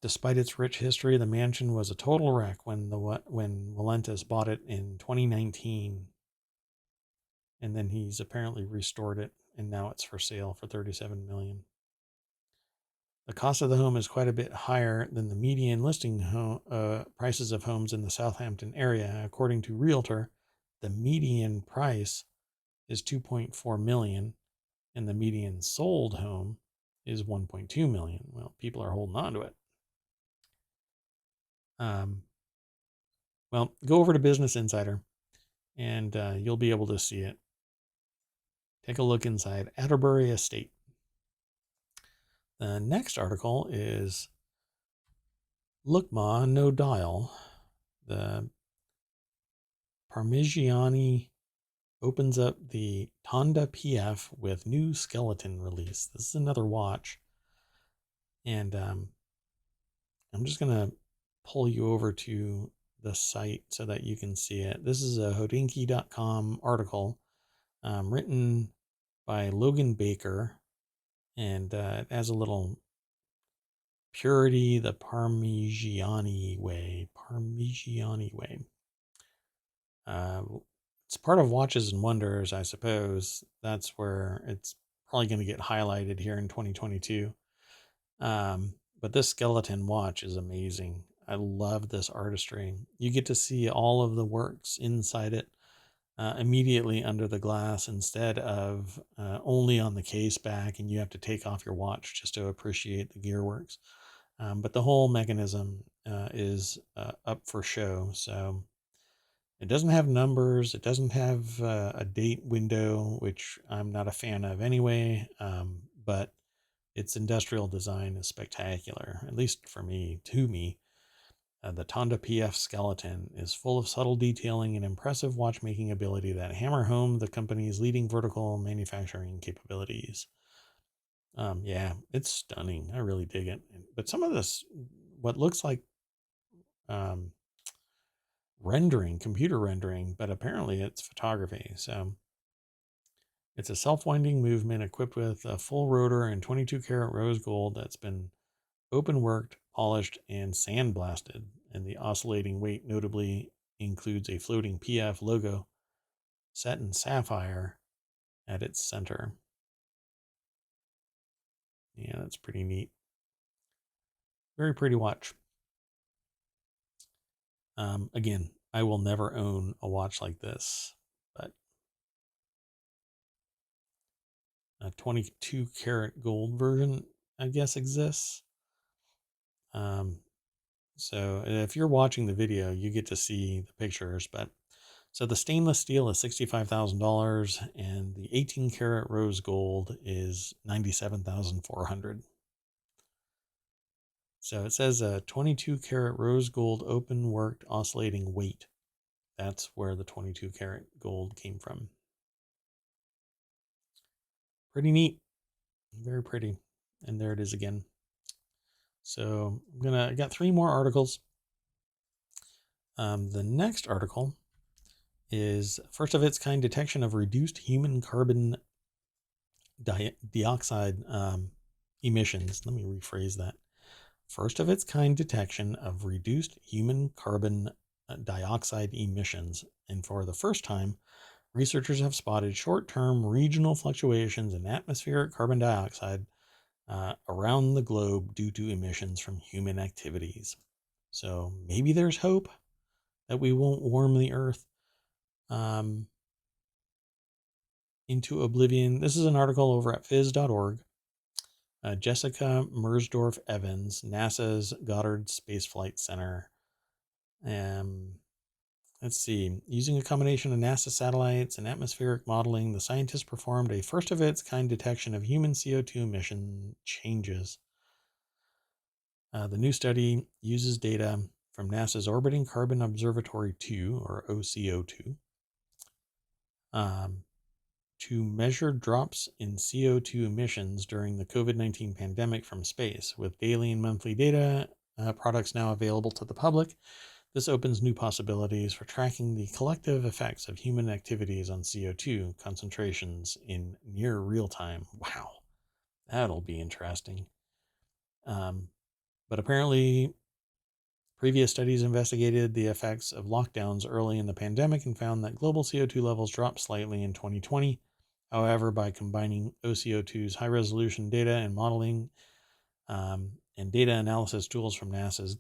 Despite its rich history, the mansion was a total wreck when Valentis bought it in 2019, and then he's apparently restored it, and now it's for sale for $37 million. The cost of the home is quite a bit higher than the median listing prices of homes in the Southampton area. According to Realtor, the median price is $2.4 million, and the median sold home is $1.2 million. Well, people are holding on to it. Well, go over to Business Insider. and you'll be able to see it. Take a look inside Atterbury Estate. The next article is Look Ma, No Dial. The Parmigiani opens up the Tonda PF with new skeleton release. This is another watch. And I'm just going to pull you over to the site so that you can see it. This is a Hodinkee.com article written by Logan Baker, and it has a little Purity the Parmigiani Way. Parmigiani Way. It's part of Watches and Wonders, I suppose. That's where it's probably going to get highlighted here in 2022. But this skeleton watch is amazing. I love this artistry. You get to see all of the works inside it immediately under the glass instead of only on the case back, and you have to take off your watch just to appreciate the gearworks. But the whole mechanism is up for show. So it doesn't have numbers. It doesn't have a date window, which I'm not a fan of anyway. But its industrial design is spectacular, at least for me, to me. The Tonda PF skeleton is full of subtle detailing and impressive watchmaking ability that hammer home the company's leading vertical manufacturing capabilities. Yeah, it's stunning. I really dig it. But some of this, what looks like um, computer rendering, but apparently it's photography. So it's a self-winding movement equipped with a full rotor and 22 karat rose gold that's been open worked, polished, and sandblasted. And the oscillating weight notably includes a floating PF logo set in sapphire at its center. Yeah, that's pretty neat. Very pretty watch. Again, I will never own a watch like this, but a 22 karat gold version, I guess, exists. So if you're watching the video, you get to see the pictures. But so the stainless steel is $65,000, and the 18 karat rose gold is $97,400. So it says a 22 karat rose gold open worked oscillating weight. That's where the 22 karat gold came from. Pretty neat. Very pretty. And there it is again. So I got 3 more articles. The next article is first of its kind detection of reduced human carbon dioxide emissions. Let me rephrase that. First of its kind detection of reduced human carbon dioxide emissions. And for the first time, researchers have spotted short-term regional fluctuations in atmospheric carbon dioxide around the globe due to emissions from human activities. So maybe there's hope that we won't warm the earth into oblivion. This is an article over at phys.org. Jessica Mersdorf Evans, NASA's Goddard Space Flight Center. Let's see. Using a combination of NASA satellites and atmospheric modeling, the scientists performed a first of its kind detection of human CO2 emission changes. The new study uses data from NASA's Orbiting Carbon Observatory 2, or OCO2, to measure drops in CO2 emissions during the COVID-19 pandemic from space. With daily and monthly data products now available to the public, this opens new possibilities for tracking the collective effects of human activities on CO2 concentrations in near real time. Wow, that'll be interesting. But apparently, previous studies investigated the effects of lockdowns early in the pandemic and found that global CO2 levels dropped slightly in 2020. However, by combining OCO2's high-resolution data and modeling and data analysis tools from NASA's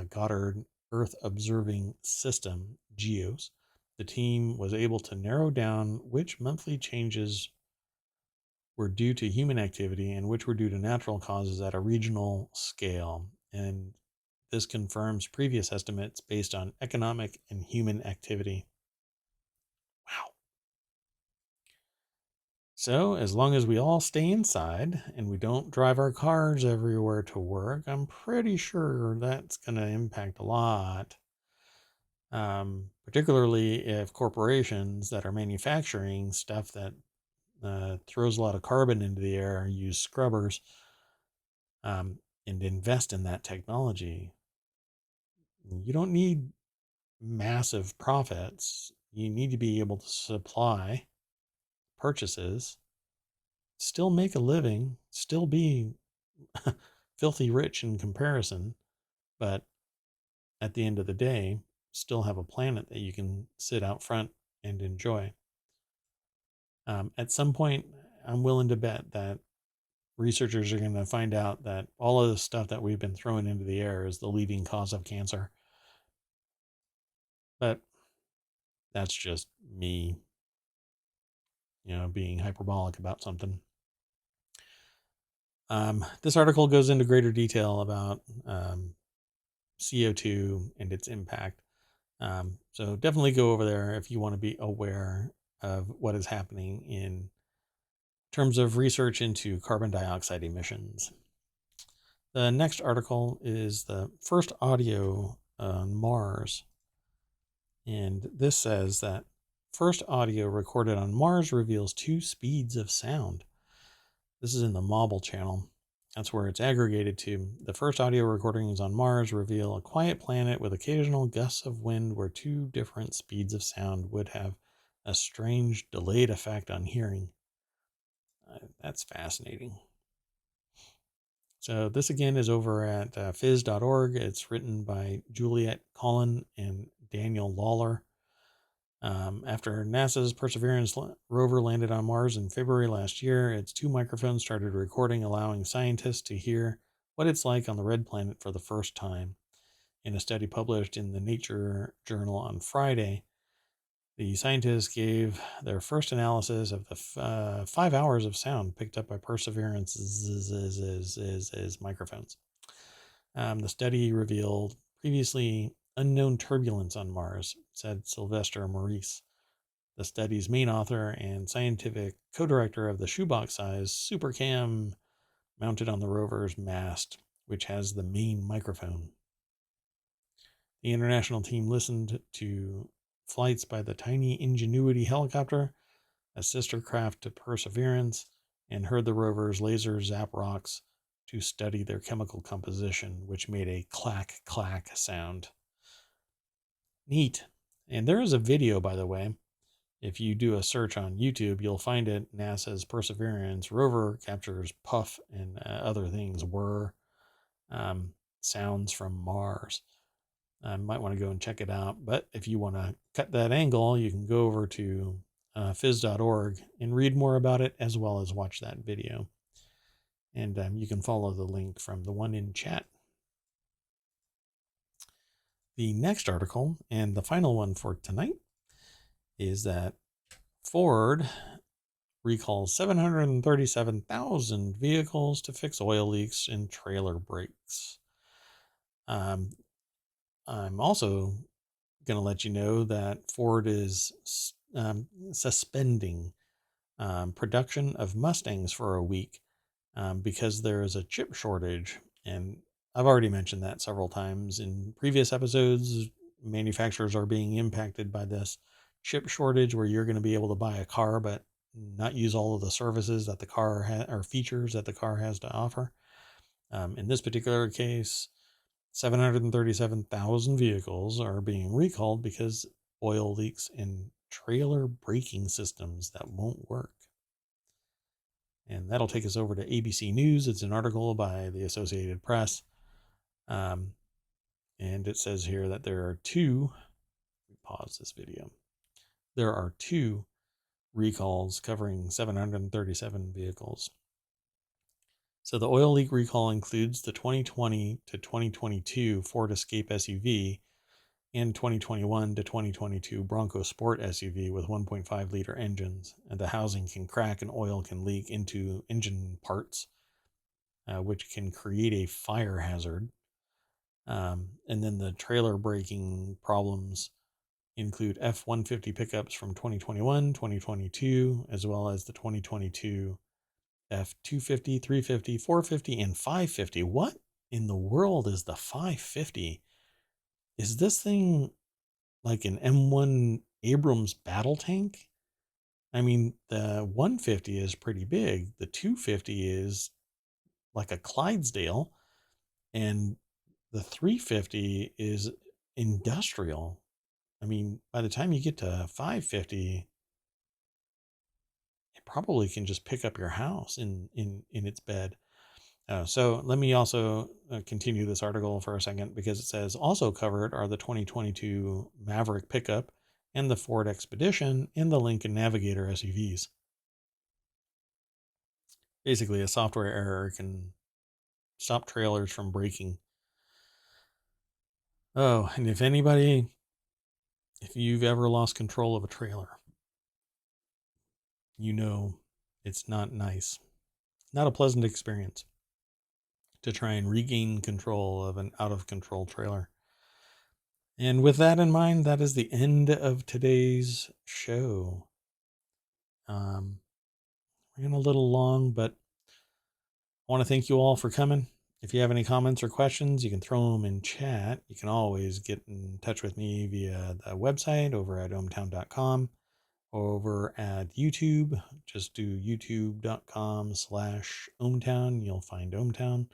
Goddard Earth Observing System, GEOS, the team was able to narrow down which monthly changes were due to human activity and which were due to natural causes at a regional scale. And this confirms previous estimates based on economic and human activity. So, as long as we all stay inside and we don't drive our cars everywhere to work, I'm pretty sure that's going to impact a lot. Particularly if corporations that are manufacturing stuff that throws a lot of carbon into the air use scrubbers and invest in that technology. You don't need massive profits. You need to be able to supply purchases, still make a living, still be filthy rich in comparison, but at the end of the day, still have a planet that you can sit out front and enjoy. At some point, I'm willing to bet that researchers are going to find out that all of the stuff that we've been throwing into the air is the leading cause of cancer. But that's just me, being hyperbolic about something. This article goes into greater detail about CO2 and its impact. So definitely go over there if you want to be aware of what is happening in terms of research into carbon dioxide emissions. The next article is the first audio on Mars. And this says that first audio recorded on Mars reveals 2 speeds of sound. This is in the Mobile channel. That's where it's aggregated to. The first audio recordings on Mars reveal a quiet planet with occasional gusts of wind where 2 different speeds of sound would have a strange delayed effect on hearing. That's fascinating. So this again is over at phys.org. It's written by Juliet Collin and Daniel Lawler. After NASA's Perseverance rover landed on Mars in February last year, its 2 microphones started recording, allowing scientists to hear what it's like on the red planet for the first time. In a study published in the Nature journal on Friday, the scientists gave their first analysis of the 5 hours of sound picked up by Perseverance's microphones. The study revealed previously unknown turbulence on Mars, said Sylvester Maurice, the study's main author and scientific co-director of the shoebox-sized SuperCam mounted on the rover's mast, which has the main microphone. The international team listened to flights by the tiny Ingenuity helicopter, a sister craft to Perseverance, and heard the rover's laser zap rocks to study their chemical composition, which made a clack clack sound. Neat. And there is a video, by the way. If you do a search on YouTube, you'll find it. NASA's Perseverance rover captures puff and other things, whir, sounds from Mars. Might want to go and check it out. But if you want to cut that angle, you can go over to phys.org and read more about it, as well as watch that video. And you can follow the link from the one in chat. The next article, and the final one for tonight, is that Ford recalls 737,000 vehicles to fix oil leaks in trailer brakes. I'm also going to let you know that Ford is suspending production of Mustangs for a week because there is a chip shortage. And I've already mentioned that several times in previous episodes. Manufacturers are being impacted by this chip shortage where you're going to be able to buy a car but not use all of the services that the car or features that the car has to offer. In this particular case, 737,000 vehicles are being recalled because oil leaks in trailer braking systems that won't work. And that'll take us over to ABC News. It's an article by the Associated Press. And it says here that there are 2, pause this video. There are 2 recalls covering 737 vehicles. So the oil leak recall includes the 2020 to 2022 Ford Escape SUV and 2021 to 2022 Bronco Sport SUV with 1.5 liter engines. And the housing can crack and oil can leak into engine parts, which can create a fire hazard. And then the trailer braking problems include F-150 pickups from 2021, 2022, as well as the 2022 F-250, 350, 450, and 550. What in the world is the 550? Is this thing like an M1 Abrams battle tank? I mean, the 150 is pretty big. The 250 is like a Clydesdale, and the 350 is industrial. I mean, by the time you get to 550, it probably can just pick up your house in its bed. So let me also continue this article for a second, because it says also covered are the 2022 Maverick pickup and the Ford Expedition and the Lincoln Navigator SUVs. Basically, a software error can stop trailers from braking. Oh, and if you've ever lost control of a trailer, you know it's not nice. Not a pleasant experience to try and regain control of an out of control trailer. And with that in mind, that is the end of today's show. We're getting a little long, but I want to thank you all for coming. If you have any comments or questions, you can throw them in chat. You can always get in touch with me via the website over at ohmTown.com. Over at YouTube, just do youtube.com/ohmTown. You'll find ohmTown.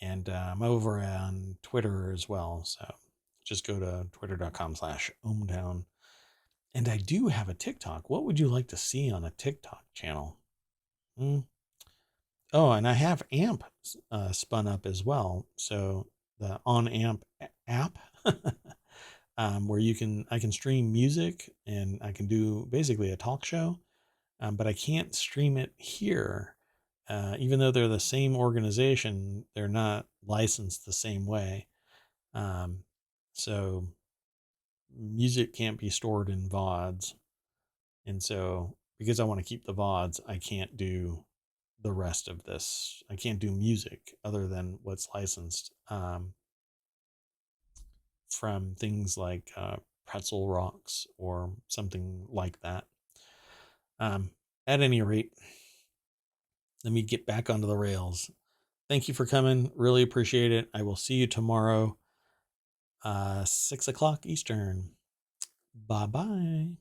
And I'm over on Twitter as well. So just go to twitter.com/ohmTown. And I do have a TikTok. What would you like to see on a TikTok channel? Oh, and I have AMP spun up as well. So the on AMP app, where I can stream music, and I can do basically a talk show, but I can't stream it here. Even though they're the same organization, they're not licensed the same way. So music can't be stored in VODs. And so because I want to keep the VODs, I can't do the rest of this. I can't do music other than what's licensed, from things like Pretzel Rocks or something like that. At any rate, let me get back onto the rails. Thank you for coming. Really appreciate it. I will see you tomorrow, 6 o'clock Eastern. Bye bye.